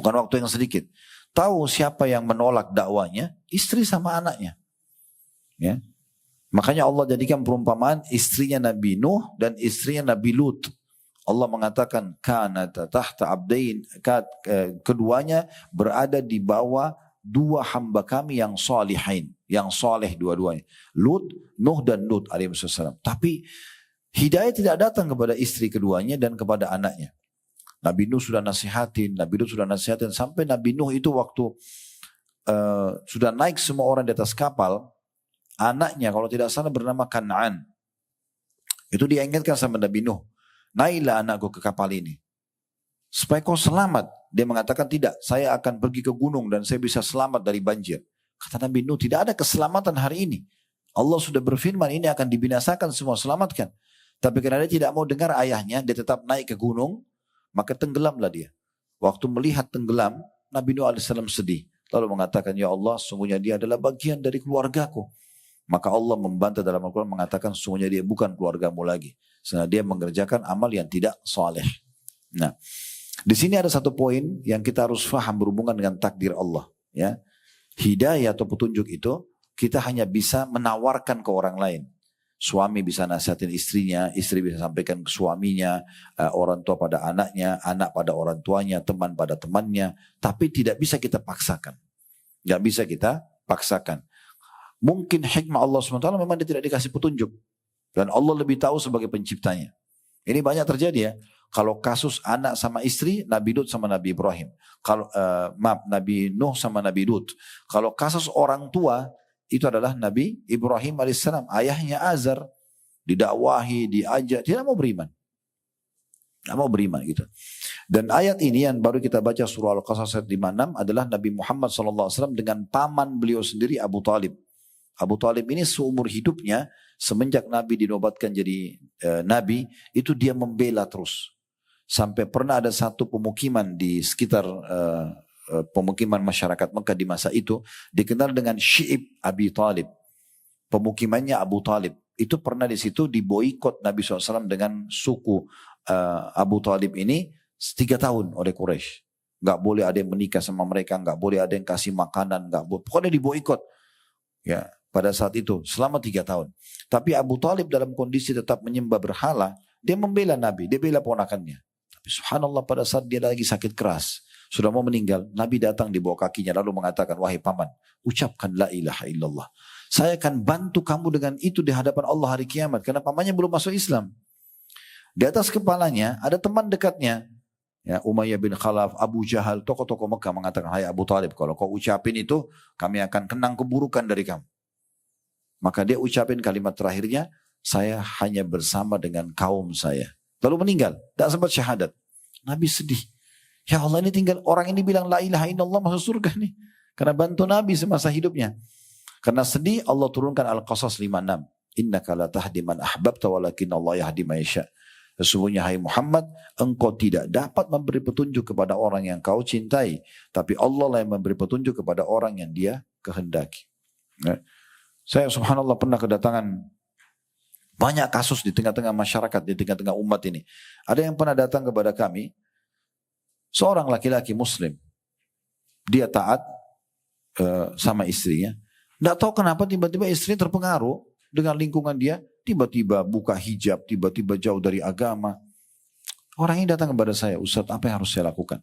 Bukan waktu yang sedikit. Tahu siapa yang menolak dakwanya? Istri sama anaknya. Ya. Makanya Allah jadikan perumpamaan istrinya Nabi Nuh dan istrinya Nabi Lut. Allah mengatakan kanata tahta abdain, keduanya berada di bawah 2 hamba kami yang salihin, yang saleh dua-duanya. Lut, Nuh dan Lut alaihissalam. Tapi hidayah tidak datang kepada istri keduanya dan kepada anaknya. Nabi Nuh sudah nasihatin, Nabi Lut sudah nasihatin, sampai Nabi Nuh itu waktu sudah naik semua orang di atas kapal, anaknya kalau tidak salah bernama Kan'an. Itu dia ingatkan sama Nabi Nuh, naiklah anakku ke kapal ini, supaya kau selamat. Dia mengatakan tidak, saya akan pergi ke gunung dan saya bisa selamat dari banjir. Kata Nabi Nuh, tidak ada keselamatan hari ini. Allah sudah berfirman ini akan dibinasakan semua, selamatkan. Tapi karena dia tidak mau dengar ayahnya, dia tetap naik ke gunung, maka tenggelamlah dia. Waktu melihat tenggelam, Nabi Nuh AS sedih. Lalu mengatakan, ya Allah, sungguhnya dia adalah bagian dari keluargaku. Maka Allah membantah dalam Al-Quran mengatakan, sungguhnya dia bukan keluargamu lagi. Sehingga dia mengerjakan amal yang tidak saleh. Nah, di sini ada satu poin yang kita harus faham berhubungan dengan takdir Allah. Ya, hidayah atau petunjuk itu, kita hanya bisa menawarkan ke orang lain. Suami bisa nasihatin istrinya, istri bisa sampaikan ke suaminya, orang tua pada anaknya, anak pada orang tuanya, teman pada temannya. Tapi tidak bisa kita paksakan. Gak bisa kita paksakan. Mungkin hikmah Allah SWT memang dia tidak dikasih petunjuk. Dan Allah lebih tahu sebagai penciptanya. Ini banyak terjadi ya. Kalau kasus anak sama istri, Nabi Lut sama Nabi Ibrahim. Kalau Nabi Nuh sama Nabi Lut. Kalau kasus orang tua, itu adalah Nabi Ibrahim alaihissalam. Ayahnya Azar didakwahi, diajak, tidak mau beriman. Tidak mau beriman gitu. Dan ayat ini yang baru kita baca surah Al-Qasas ayat 56 adalah Nabi Muhammad SAW dengan paman beliau sendiri Abu Talib. Abu Talib ini seumur hidupnya semenjak Nabi dinobatkan jadi Nabi, itu dia membela terus. Sampai pernah ada satu pemukiman di sekitar pemukiman masyarakat Mekah di masa itu dikenal dengan Syi'ib Abi Talib. Pemukimannya Abu Talib. Itu pernah di situ diboikot Nabi SAW dengan suku Abu Talib ini 3 tahun oleh Quraisy. Gak boleh ada yang menikah sama mereka, gak boleh ada yang kasih makanan, gak boleh. Pokoknya diboikot. Ya, pada saat itu selama 3 tahun. Tapi Abu Talib dalam kondisi tetap menyembah berhala, dia membela Nabi, dia bela ponakannya. Tapi subhanallah pada saat dia lagi sakit keras, sudah mau meninggal, Nabi datang di bawah kakinya lalu mengatakan, wahai paman, ucapkan la ilaha illallah. Saya akan bantu kamu dengan itu di hadapan Allah hari kiamat. Karena pamannya belum masuk Islam. Di atas kepalanya ada teman dekatnya. Ya, Umayyah bin Khalaf, Abu Jahal, tokoh-tokoh Mekah mengatakan, hai Abu Talib, kalau kau ucapin itu, kami akan kenang keburukan dari kamu. Maka dia ucapin kalimat terakhirnya, saya hanya bersama dengan kaum saya. Lalu meninggal, tidak sempat syahadat. Nabi sedih. Ya Allah, ini tinggal orang ini bilang la ilaha illallah masuk surga nih. Karena bantu Nabi semasa hidupnya. Karena sedih, Allah turunkan Al-Qasas 56. Innaka la tahdi man ahbabta walakin Allah yahdi man yasha. Sesungguhnya hai Muhammad, engkau tidak dapat memberi petunjuk kepada orang yang kau cintai. Tapi Allah lah yang memberi petunjuk kepada orang yang dia kehendaki. Ya. Saya subhanallah pernah kedatangan banyak kasus di tengah-tengah masyarakat, di tengah-tengah umat ini. Ada yang pernah datang kepada kami, seorang laki-laki muslim. Dia taat sama istrinya. Tidak tahu kenapa tiba-tiba istrinya terpengaruh dengan lingkungan dia. Tiba-tiba buka hijab, tiba-tiba jauh dari agama. Orang ini datang kepada saya, Ustaz, apa yang harus saya lakukan?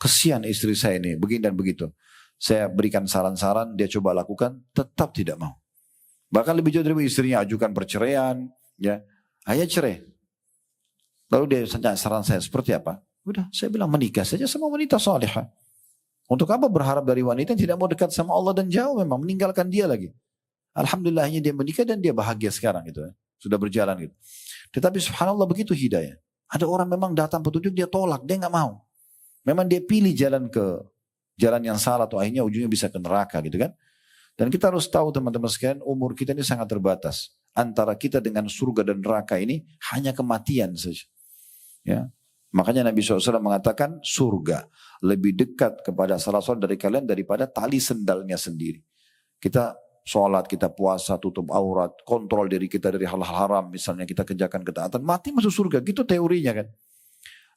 Kesian istri saya ini, begini dan begitu. Saya berikan saran-saran, dia coba lakukan, tetap tidak mau. Bahkan lebih jauh dari istrinya ajukan perceraian, ya, ayo cerai. Lalu dia tanya saran saya seperti apa? Udah, saya bilang menikah saja sama wanita salihah. Untuk apa berharap dari wanita yang tidak mau dekat sama Allah dan jauh memang meninggalkan dia lagi. Alhamdulillahnya dia menikah dan dia bahagia sekarang gitu. Sudah berjalan gitu. Tetapi subhanallah begitu hidayah. Ada orang memang datang petunjuk dia tolak, dia nggak mau. Memang dia pilih jalan yang salah atau akhirnya ujungnya bisa ke neraka gitu kan. Dan kita harus tahu teman-teman sekalian, umur kita ini sangat terbatas. Antara kita dengan surga dan neraka ini hanya kematian saja. Ya. Makanya Nabi SAW mengatakan surga lebih dekat kepada salah seorang dari kalian daripada tali sendalnya sendiri. Kita sholat, kita puasa, tutup aurat, kontrol diri kita dari hal-hal haram. Misalnya kita kerjakan ketaatan, mati masuk surga. Gitu teorinya kan.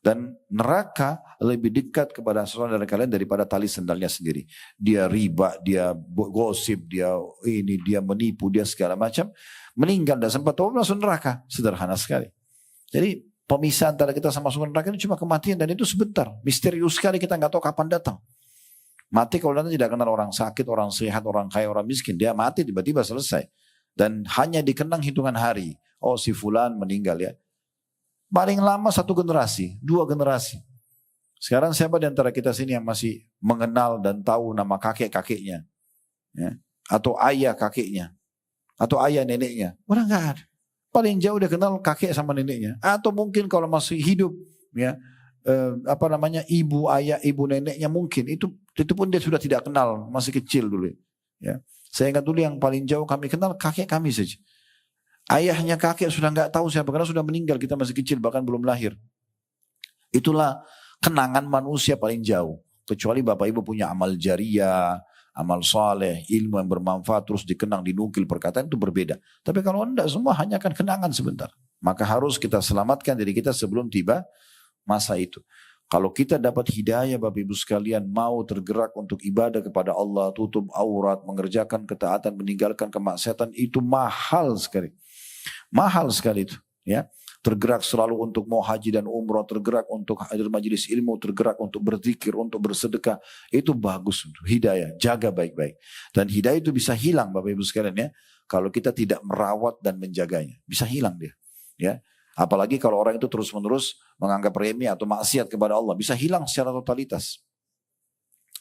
Dan neraka lebih dekat kepada seorang dari kalian daripada tali sendalnya sendiri. Dia riba, dia gosip, dia menipu, dia segala macam. Meninggal dan sempat tahu masuk neraka. Sederhana sekali. Jadi pemisah antara kita sama masuk neraka ini cuma kematian dan itu sebentar. Misterius sekali, kita nggak tahu kapan datang. Mati kalau datang tidak kenal orang sakit, orang sehat, orang kaya, orang miskin. Dia mati tiba-tiba selesai. Dan hanya dikenang hitungan hari. Oh si fulan meninggal ya. Paling lama 1 generasi, 2 generasi. Sekarang siapa di antara kita sini yang masih mengenal dan tahu nama kakek-kakeknya? Ya? Atau ayah kakeknya? Atau ayah neneknya? Orang nggak ada. Paling jauh dia kenal kakek sama neneknya. Atau mungkin kalau masih hidup, ya ibu, ayah, ibu, neneknya mungkin. Itu pun dia sudah tidak kenal, masih kecil dulu. Ya. Saya ingat dulu yang paling jauh kami kenal kakek kami saja. Ayahnya kakek sudah nggak tahu siapa karena sudah meninggal, kita masih kecil bahkan belum lahir. Itulah kenangan manusia paling jauh. Kecuali bapak ibu punya amal jariah, amal saleh, ilmu yang bermanfaat terus dikenang, dinukil perkataan itu berbeda. Tapi kalau enggak semua hanya akan kenangan sebentar. Maka harus kita selamatkan diri kita sebelum tiba masa itu. Kalau kita dapat hidayah Bapak Ibu sekalian, mau tergerak untuk ibadah kepada Allah, tutup aurat, mengerjakan ketaatan, meninggalkan kemaksiatan, itu mahal sekali. Mahal sekali itu, ya. Tergerak selalu untuk mau haji dan umrah, tergerak untuk hadir majelis ilmu, tergerak untuk berzikir, untuk bersedekah. Itu bagus untuk hidayah, jaga baik-baik. Dan hidayah itu bisa hilang Bapak Ibu sekalian ya, kalau kita tidak merawat dan menjaganya. Bisa hilang dia, ya. Apalagi kalau orang itu terus-menerus menganggap remeh atau maksiat kepada Allah. Bisa hilang secara totalitas.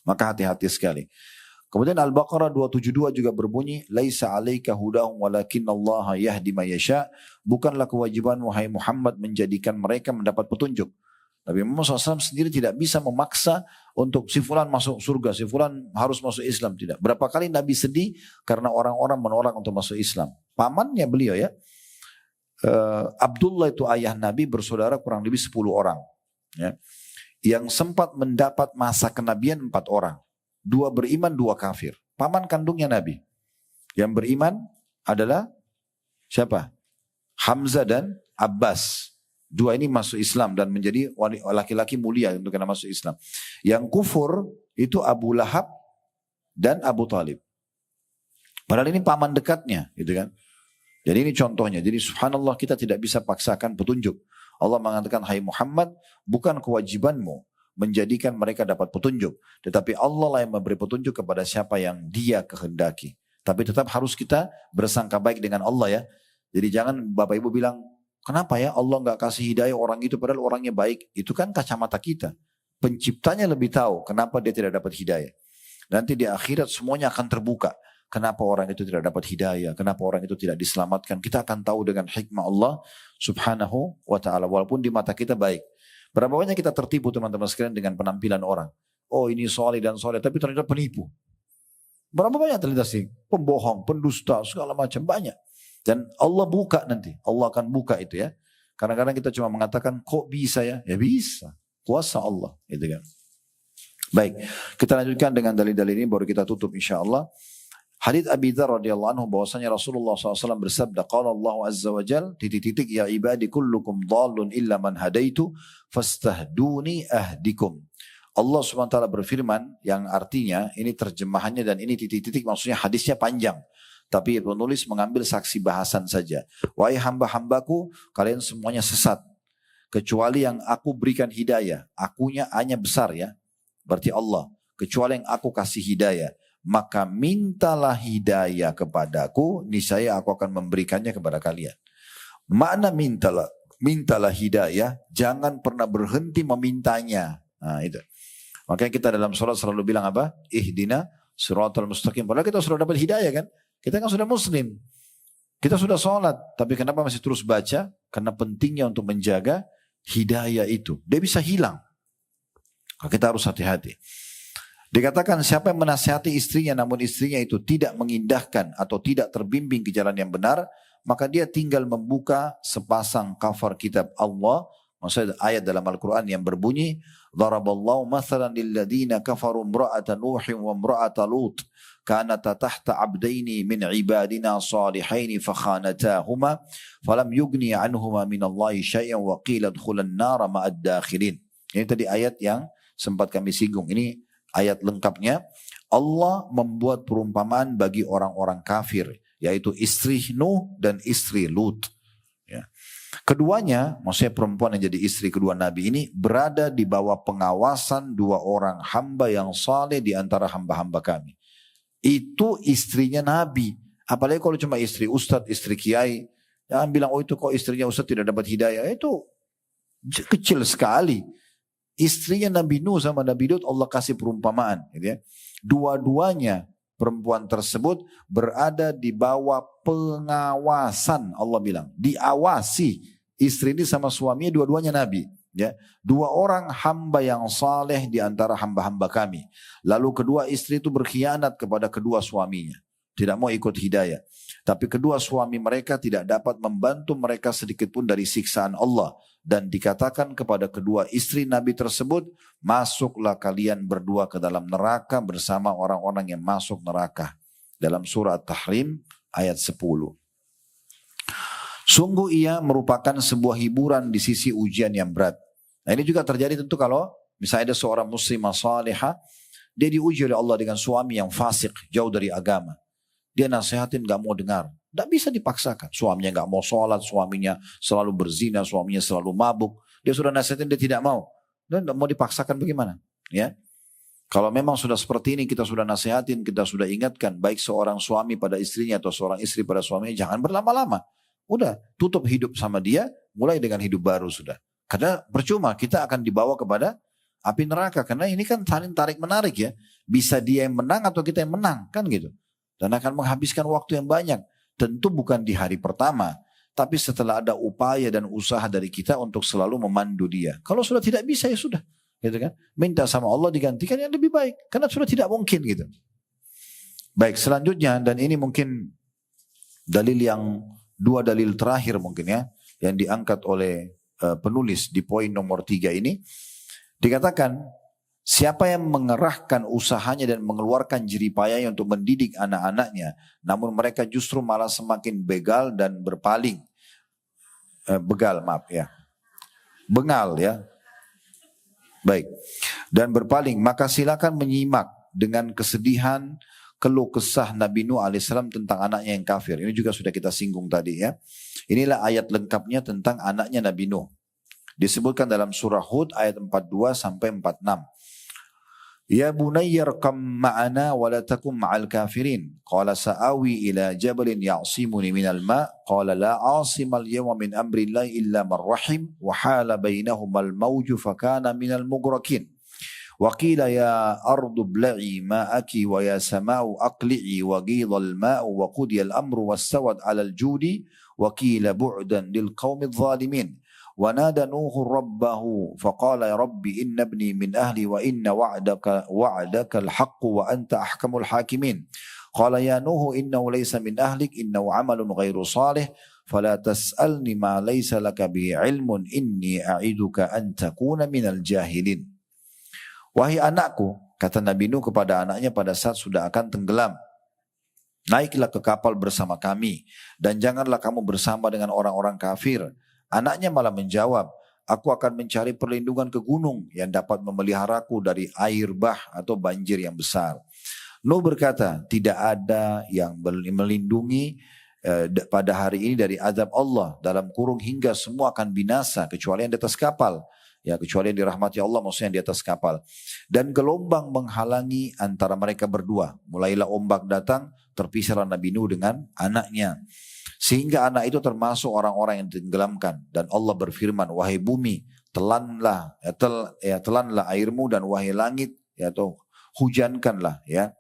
Maka hati-hati sekali. Kemudian Al-Baqarah 272 juga berbunyi, Laisa alaika hudahum walakinallaha yahdi ma yasha. Bukanlah kewajiban wahai Muhammad menjadikan mereka mendapat petunjuk. Nabi Muhammad SAW sendiri tidak bisa memaksa untuk si fulan masuk surga, si fulan harus masuk Islam. Tidak. Berapa kali Nabi sedih karena orang-orang menolak untuk masuk Islam. Pamannya beliau ya, Abdullah itu ayah Nabi, bersaudara kurang lebih 10 orang. Ya. Yang sempat mendapat masa kenabian 4 orang. 2 beriman, 2 kafir. Paman kandungnya Nabi. Yang beriman adalah siapa? Hamzah dan Abbas. 2 ini masuk Islam dan menjadi laki-laki mulia untuk kena masuk Islam. Yang kufur itu Abu Lahab dan Abu Talib. Padahal ini paman dekatnya, gitu kan? Jadi ini contohnya. Jadi subhanallah kita tidak bisa paksakan petunjuk. Allah mengatakan, hai Muhammad, bukan kewajibanmu menjadikan mereka dapat petunjuk. Tetapi Allah lah yang memberi petunjuk kepada siapa yang dia kehendaki. Tapi tetap harus kita bersangka baik dengan Allah ya. Jadi jangan Bapak Ibu bilang, kenapa ya Allah nggak kasih hidayah orang itu padahal orangnya baik. Itu kan kacamata kita. Penciptanya lebih tahu kenapa dia tidak dapat hidayah. Nanti di akhirat semuanya akan terbuka. kenapa orang itu tidak dapat hidayah, kenapa orang itu tidak diselamatkan. Kita akan tahu dengan hikmah Allah subhanahu wa ta'ala. Walaupun di mata kita baik. Berapa banyak kita tertipu teman-teman sekalian dengan penampilan orang. Oh ini soleh dan soleh, tapi ternyata penipu. Berapa banyak terlintas sih? Pembohong, pendusta, segala macam, banyak. Dan Allah buka nanti. Allah akan buka itu ya. Kadang-kadang kita cuma mengatakan, kok bisa ya? Ya bisa. Kuasa Allah. Gitu kan. Baik, kita lanjutkan dengan dalil-dalil ini baru kita tutup insyaAllah. Hadits Abi Dzar radhiyallahu anhu bahwasanya Rasulullah SAW bersabda, qala Allah azza wa jal, titik-titik, ya ibadi kullukum dhalun illa man hadaitu fastahduni ahdikum. Allah SWT berfirman yang artinya, ini terjemahannya dan ini titik-titik maksudnya hadisnya panjang. Tapi penulis mengambil saksi bahasan saja. Wahai hamba-hambaku, kalian semuanya sesat. Kecuali yang aku berikan hidayah. Akunya hanya besar ya. Berarti Allah. Kecuali yang aku kasih hidayah. Maka mintalah hidayah kepadaku. Niscaya aku akan memberikannya kepada kalian. Makna mintalah hidayah. Jangan pernah berhenti memintanya. Nah itu. Makanya kita dalam sholat selalu bilang apa? Ihdina siratal mustaqim. Padahal kita sudah dapat hidayah kan? Kita kan sudah muslim. Kita sudah sholat. Tapi kenapa masih terus baca? Karena pentingnya untuk menjaga hidayah itu. Dia bisa hilang. Kita harus hati-hati. Dikatakan siapa yang menasihati istrinya namun istrinya itu tidak mengindahkan atau tidak terbimbing ke jalan yang benar, maka dia tinggal membuka sepasang kafar kitab Allah. Maksudnya ayat dalam Al-Quran yang berbunyi, Daraballahu mathalan lilladina kafaru imra'ata Nuhin wa imra'ata Lut. Kanata tahta abdaini min ibadina salihaini fakhanatahuma. Falam yugni anhuma minallahi syai'an wa qila dkhulan nara ma'ad dakhilin. Ini tadi ayat yang sempat kami singgung. Ini ayat lengkapnya. Allah membuat perumpamaan bagi orang-orang kafir. Yaitu istri Nuh dan istri Lut. Ya. Keduanya, maksudnya perempuan yang jadi istri kedua Nabi ini, berada di bawah pengawasan dua orang hamba yang saleh di antara hamba-hamba kami. Itu istrinya Nabi. Apalagi kalau cuma istri ustadz, istri kiai. Jangan bilang, oh itu kok istrinya ustadz tidak dapat hidayah. Itu kecil sekali. Istrinya Nabi Nuh sama Nabi Lut Allah kasih perumpamaan. Gitu ya. Dua-duanya perempuan tersebut berada di bawah pengawasan Allah bilang. Diawasi istri ini sama suaminya dua-duanya Nabi. Ya, dua orang hamba yang saleh di antara hamba-hamba kami. Lalu kedua istri itu berkhianat kepada kedua suaminya. Tidak mau ikut hidayah. Tapi kedua suami mereka tidak dapat membantu mereka sedikit pun dari siksaan Allah. Dan dikatakan kepada kedua istri Nabi tersebut, masuklah kalian berdua ke dalam neraka bersama orang-orang yang masuk neraka. Dalam surah At-Tahrim ayat 10. Sungguh ia merupakan sebuah hiburan di sisi ujian yang berat. Nah ini juga terjadi tentu kalau misalnya ada seorang muslimah salihah, dia diuji oleh Allah dengan suami yang fasik, jauh dari agama. Dia nasihatin gak mau dengar. Tidak bisa dipaksakan. Suaminya gak mau sholat, suaminya selalu berzina, suaminya selalu mabuk. Dia sudah nasihatin, dia tidak mau. Dan tidak mau dipaksakan bagaimana? Ya. Kalau memang sudah seperti ini, kita sudah nasihatin, kita sudah ingatkan, baik seorang suami pada istrinya atau seorang istri pada suaminya, jangan berlama-lama. Udah, tutup hidup sama dia, mulai dengan hidup baru sudah. Karena percuma, kita akan dibawa kepada api neraka. Karena ini kan saling tarik-menarik ya. Bisa dia yang menang atau kita yang menang, kan gitu. Dan akan menghabiskan waktu yang banyak. Tentu bukan di hari pertama, tapi setelah ada upaya dan usaha dari kita untuk selalu memandu dia. Kalau sudah tidak bisa ya sudah, gitu kan? Minta sama Allah digantikan yang lebih baik, karena sudah tidak mungkin gitu. Baik, selanjutnya dan ini mungkin dalil yang dua dalil terakhir mungkin ya, yang diangkat oleh penulis di poin nomor 3 ini, dikatakan siapa yang mengerahkan usahanya dan mengeluarkan jeripayanya untuk mendidik anak-anaknya, namun mereka justru malah semakin begal dan berpaling. Bengal ya. Baik. Dan berpaling, maka silakan menyimak dengan kesedihan keluh kesah Nabi Nuh alaihissalam tentang anaknya yang kafir. Ini juga sudah kita singgung tadi ya. Inilah ayat lengkapnya tentang anaknya Nabi Nuh. Disebutkan dalam surah Hud ayat 42 sampai 46. Ya bunayya rqam ma'ana wa la takum ma'al kafirin. Qala sa'awi ila jabalin ya'simuni minal ma'. Qala la 'asimal yawma min amrillahi illa man rahim wa hala bainahumal mawju fakana minal mughrakin. وقيل يا أرض ابلعي ماءك ويا سماء أقلعي وغيض الماء وقضي الأمر واستوت على الجود وقيل بعدا للقوم الظالمين ونادى نوح ربه فقال يا رب إن ابني من أهلي وإن وعدك الحق وأنت أحكم الحاكمين قال يا نوح إنه ليس من أهلك إنه عمل غير صالح فلا تسألني ما ليس لك به علم إني أعيدك أن تكون من الجاهلين. Wahai anakku, kata Nabi Nuh kepada anaknya pada saat sudah akan tenggelam, naiklah ke kapal bersama kami dan janganlah kamu bersama dengan orang-orang kafir. Anaknya malah menjawab, aku akan mencari perlindungan ke gunung yang dapat memeliharaku dari air bah atau banjir yang besar. Nuh berkata, tidak ada yang melindungi pada hari ini dari azab Allah dalam kurung hingga semua akan binasa kecuali yang di atas kapal. Ya, kecuali yang dirahmati Allah, maksudnya yang di atas kapal. Dan gelombang menghalangi antara mereka berdua. Mulailah ombak datang, terpisahlah Nabi Nuh dengan anaknya. Sehingga anak itu termasuk orang-orang yang ditenggelamkan. Dan Allah berfirman, wahai bumi, telanlah airmu, dan wahai langit, ya, atau hujankanlah, ya.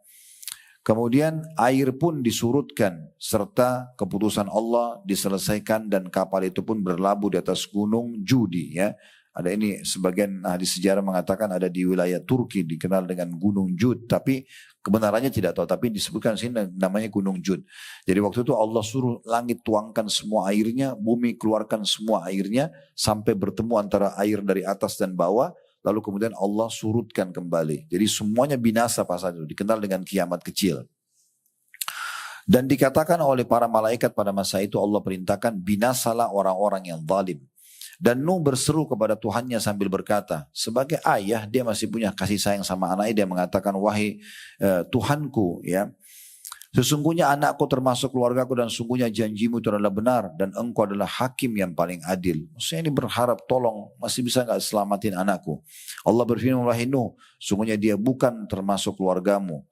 Kemudian air pun disurutkan serta keputusan Allah diselesaikan dan kapal itu pun berlabuh di atas gunung Judi, ya. Ada ini sebagian ahli sejarah mengatakan ada di wilayah Turki dikenal dengan Gunung Jud, tapi kebenarannya tidak tahu, tapi disebutkan sini namanya Gunung Jud. Jadi waktu itu Allah suruh langit tuangkan semua airnya, bumi keluarkan semua airnya sampai bertemu antara air dari atas dan bawah, lalu kemudian Allah surutkan kembali. Jadi semuanya binasa pas saat itu, dikenal dengan kiamat kecil. Dan dikatakan oleh para malaikat pada masa itu Allah perintahkan binasalah orang-orang yang zalim. Dan Nuh berseru kepada Tuhannya sambil berkata, sebagai ayah dia masih punya kasih sayang sama anaknya, dia mengatakan, wahai Tuhanku, ya, sesungguhnya anakku termasuk keluargaku dan sungguhnya janjimu itu adalah benar dan engkau adalah hakim yang paling adil. Maksudnya ini berharap tolong masih bisa gak selamatin anakku. Allah berfirman, wahai Nuh, sungguhnya dia bukan termasuk keluargamu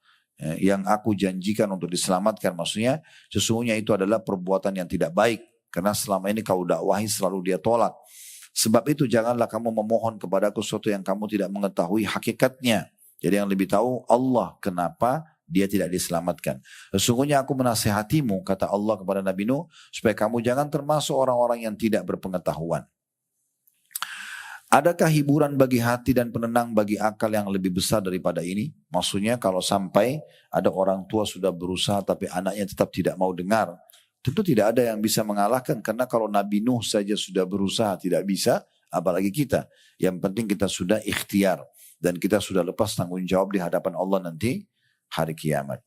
yang aku janjikan untuk diselamatkan. Maksudnya sesungguhnya itu adalah perbuatan yang tidak baik. Karena selama ini kau dakwahi selalu dia tolak. Sebab itu janganlah kamu memohon kepadaku sesuatu yang kamu tidak mengetahui hakikatnya. Jadi yang lebih tahu Allah kenapa dia tidak diselamatkan. Sesungguhnya aku menasihatimu, kata Allah kepada Nabi Nuh, supaya kamu jangan termasuk orang-orang yang tidak berpengetahuan. Adakah hiburan bagi hati dan penenang bagi akal yang lebih besar daripada ini? Maksudnya kalau sampai ada orang tua sudah berusaha tapi anaknya tetap tidak mau dengar. Tentu tidak ada yang bisa mengalahkan, karena kalau Nabi Nuh saja sudah berusaha tidak bisa, apalagi kita. Yang penting kita sudah ikhtiar dan kita sudah lepas tanggung jawab di hadapan Allah nanti hari kiamat.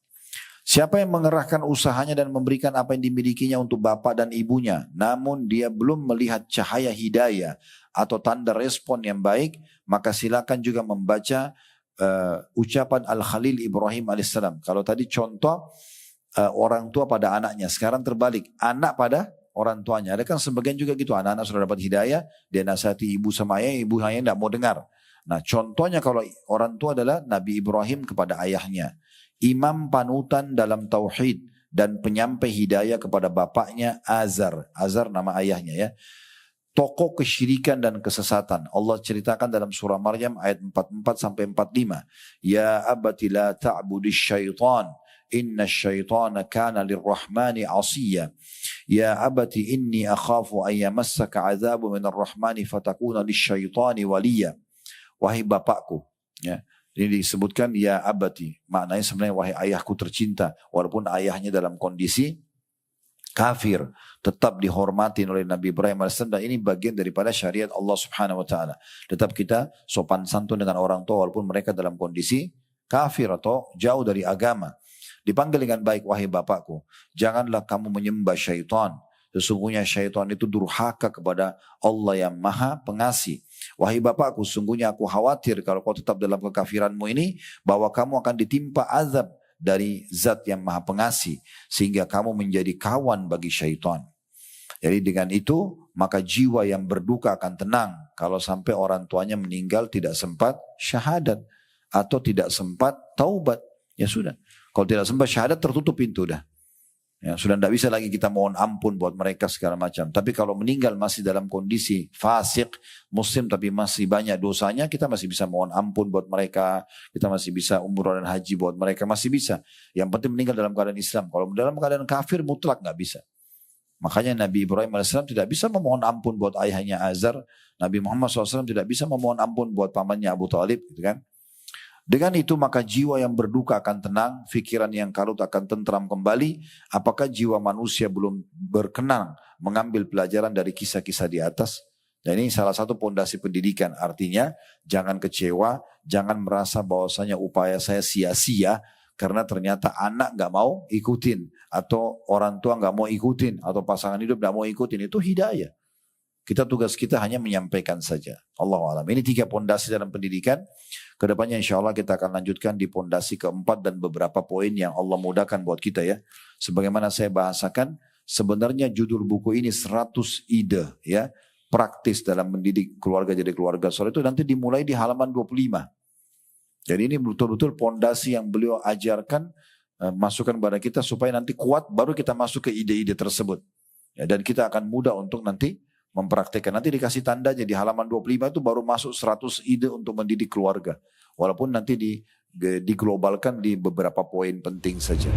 Siapa yang mengerahkan usahanya dan memberikan apa yang dimilikinya untuk bapak dan ibunya, namun dia belum melihat cahaya hidayah atau tanda respon yang baik, maka silakan juga membaca ucapan Al-Khalil Ibrahim alaihissalam. Kalau tadi contoh orang tua pada anaknya, sekarang terbalik, anak pada orang tuanya. Ada kan sebagian juga gitu, anak-anak sudah dapat hidayah, dia nasihati ibu sama ayah, ibu ayahnya tidak mau dengar. Nah contohnya kalau orang tua adalah Nabi Ibrahim kepada ayahnya, imam panutan dalam tauhid dan penyampai hidayah kepada bapaknya Azar. Azar nama ayahnya, ya. Tokoh kesyirikan dan kesesatan. Allah ceritakan dalam surah Maryam ayat 44 sampai 45. Ya abati la ta'budis syaitan. Inna syaitana kana lirrahmani asiyya. Ya abati inni akhafu an yamassaka azabu minar rahmani fatakuna lisyaitani waliya. Wahai bapakku, ya. Ini disebutkan ya abati. Maknanya sebenarnya wahai ayahku tercinta. Walaupun ayahnya dalam kondisi kafir, tetap dihormati oleh Nabi Ibrahim AS, dan ini bagian daripada syariat Allah Subhanahu Wa Taala. Tetap kita sopan santun dengan orang tua walaupun mereka dalam kondisi kafir atau jauh dari agama. Dipanggil dengan baik, wahai bapakku, janganlah kamu menyembah syaitan. Sesungguhnya syaitan itu durhaka kepada Allah yang maha pengasih. Wahai bapakku, sungguhnya aku khawatir kalau kau tetap dalam kekafiranmu ini, bahwa kamu akan ditimpa azab dari zat yang maha pengasih, sehingga kamu menjadi kawan bagi syaitan. Jadi dengan itu, maka jiwa yang berduka akan tenang kalau sampai orang tuanya meninggal tidak sempat syahadat atau tidak sempat taubat. Ya sudah. Kalau tidak sempat syahadat tertutup pintu dah. Ya, sudah tidak bisa lagi kita mohon ampun buat mereka segala macam. Tapi kalau meninggal masih dalam kondisi fasik, muslim tapi masih banyak dosanya, kita masih bisa mohon ampun buat mereka. Kita masih bisa umrah dan haji buat mereka, masih bisa. Yang penting meninggal dalam keadaan Islam. Kalau dalam keadaan kafir mutlak nggak bisa. Makanya Nabi Ibrahim AS tidak bisa memohon ampun buat ayahnya Azar. Nabi Muhammad SAW tidak bisa memohon ampun buat pamannya Abu Talib. Gitu kan? Dengan itu maka jiwa yang berduka akan tenang, pikiran yang kalut akan tentram kembali. Apakah jiwa manusia belum berkenan mengambil pelajaran dari kisah-kisah di atas? Dan ini salah satu pondasi pendidikan. Artinya jangan kecewa, jangan merasa bahwasanya upaya saya sia-sia karena ternyata anak nggak mau ikutin atau orang tua nggak mau ikutin atau pasangan hidup nggak mau ikutin. Itu hidayah. Tugas kita hanya menyampaikan saja. Allahu a'lam. Ini 3 pondasi dalam pendidikan. Kedepannya insya Allah kita akan lanjutkan di pondasi keempat dan beberapa poin yang Allah mudahkan buat kita ya. Sebagaimana saya bahasakan, sebenarnya judul buku ini 100 ide ya. Praktis dalam mendidik keluarga jadi keluarga soleh itu nanti dimulai di halaman 25. Jadi ini betul-betul pondasi yang beliau ajarkan, masukkan kepada kita supaya nanti kuat baru kita masuk ke ide-ide tersebut. Ya, dan kita akan mudah untuk nanti mempraktekkan. Nanti dikasih tanda di halaman 25 itu baru masuk 100 ide untuk mendidik keluarga. Walaupun nanti diglobalkan di beberapa poin penting saja.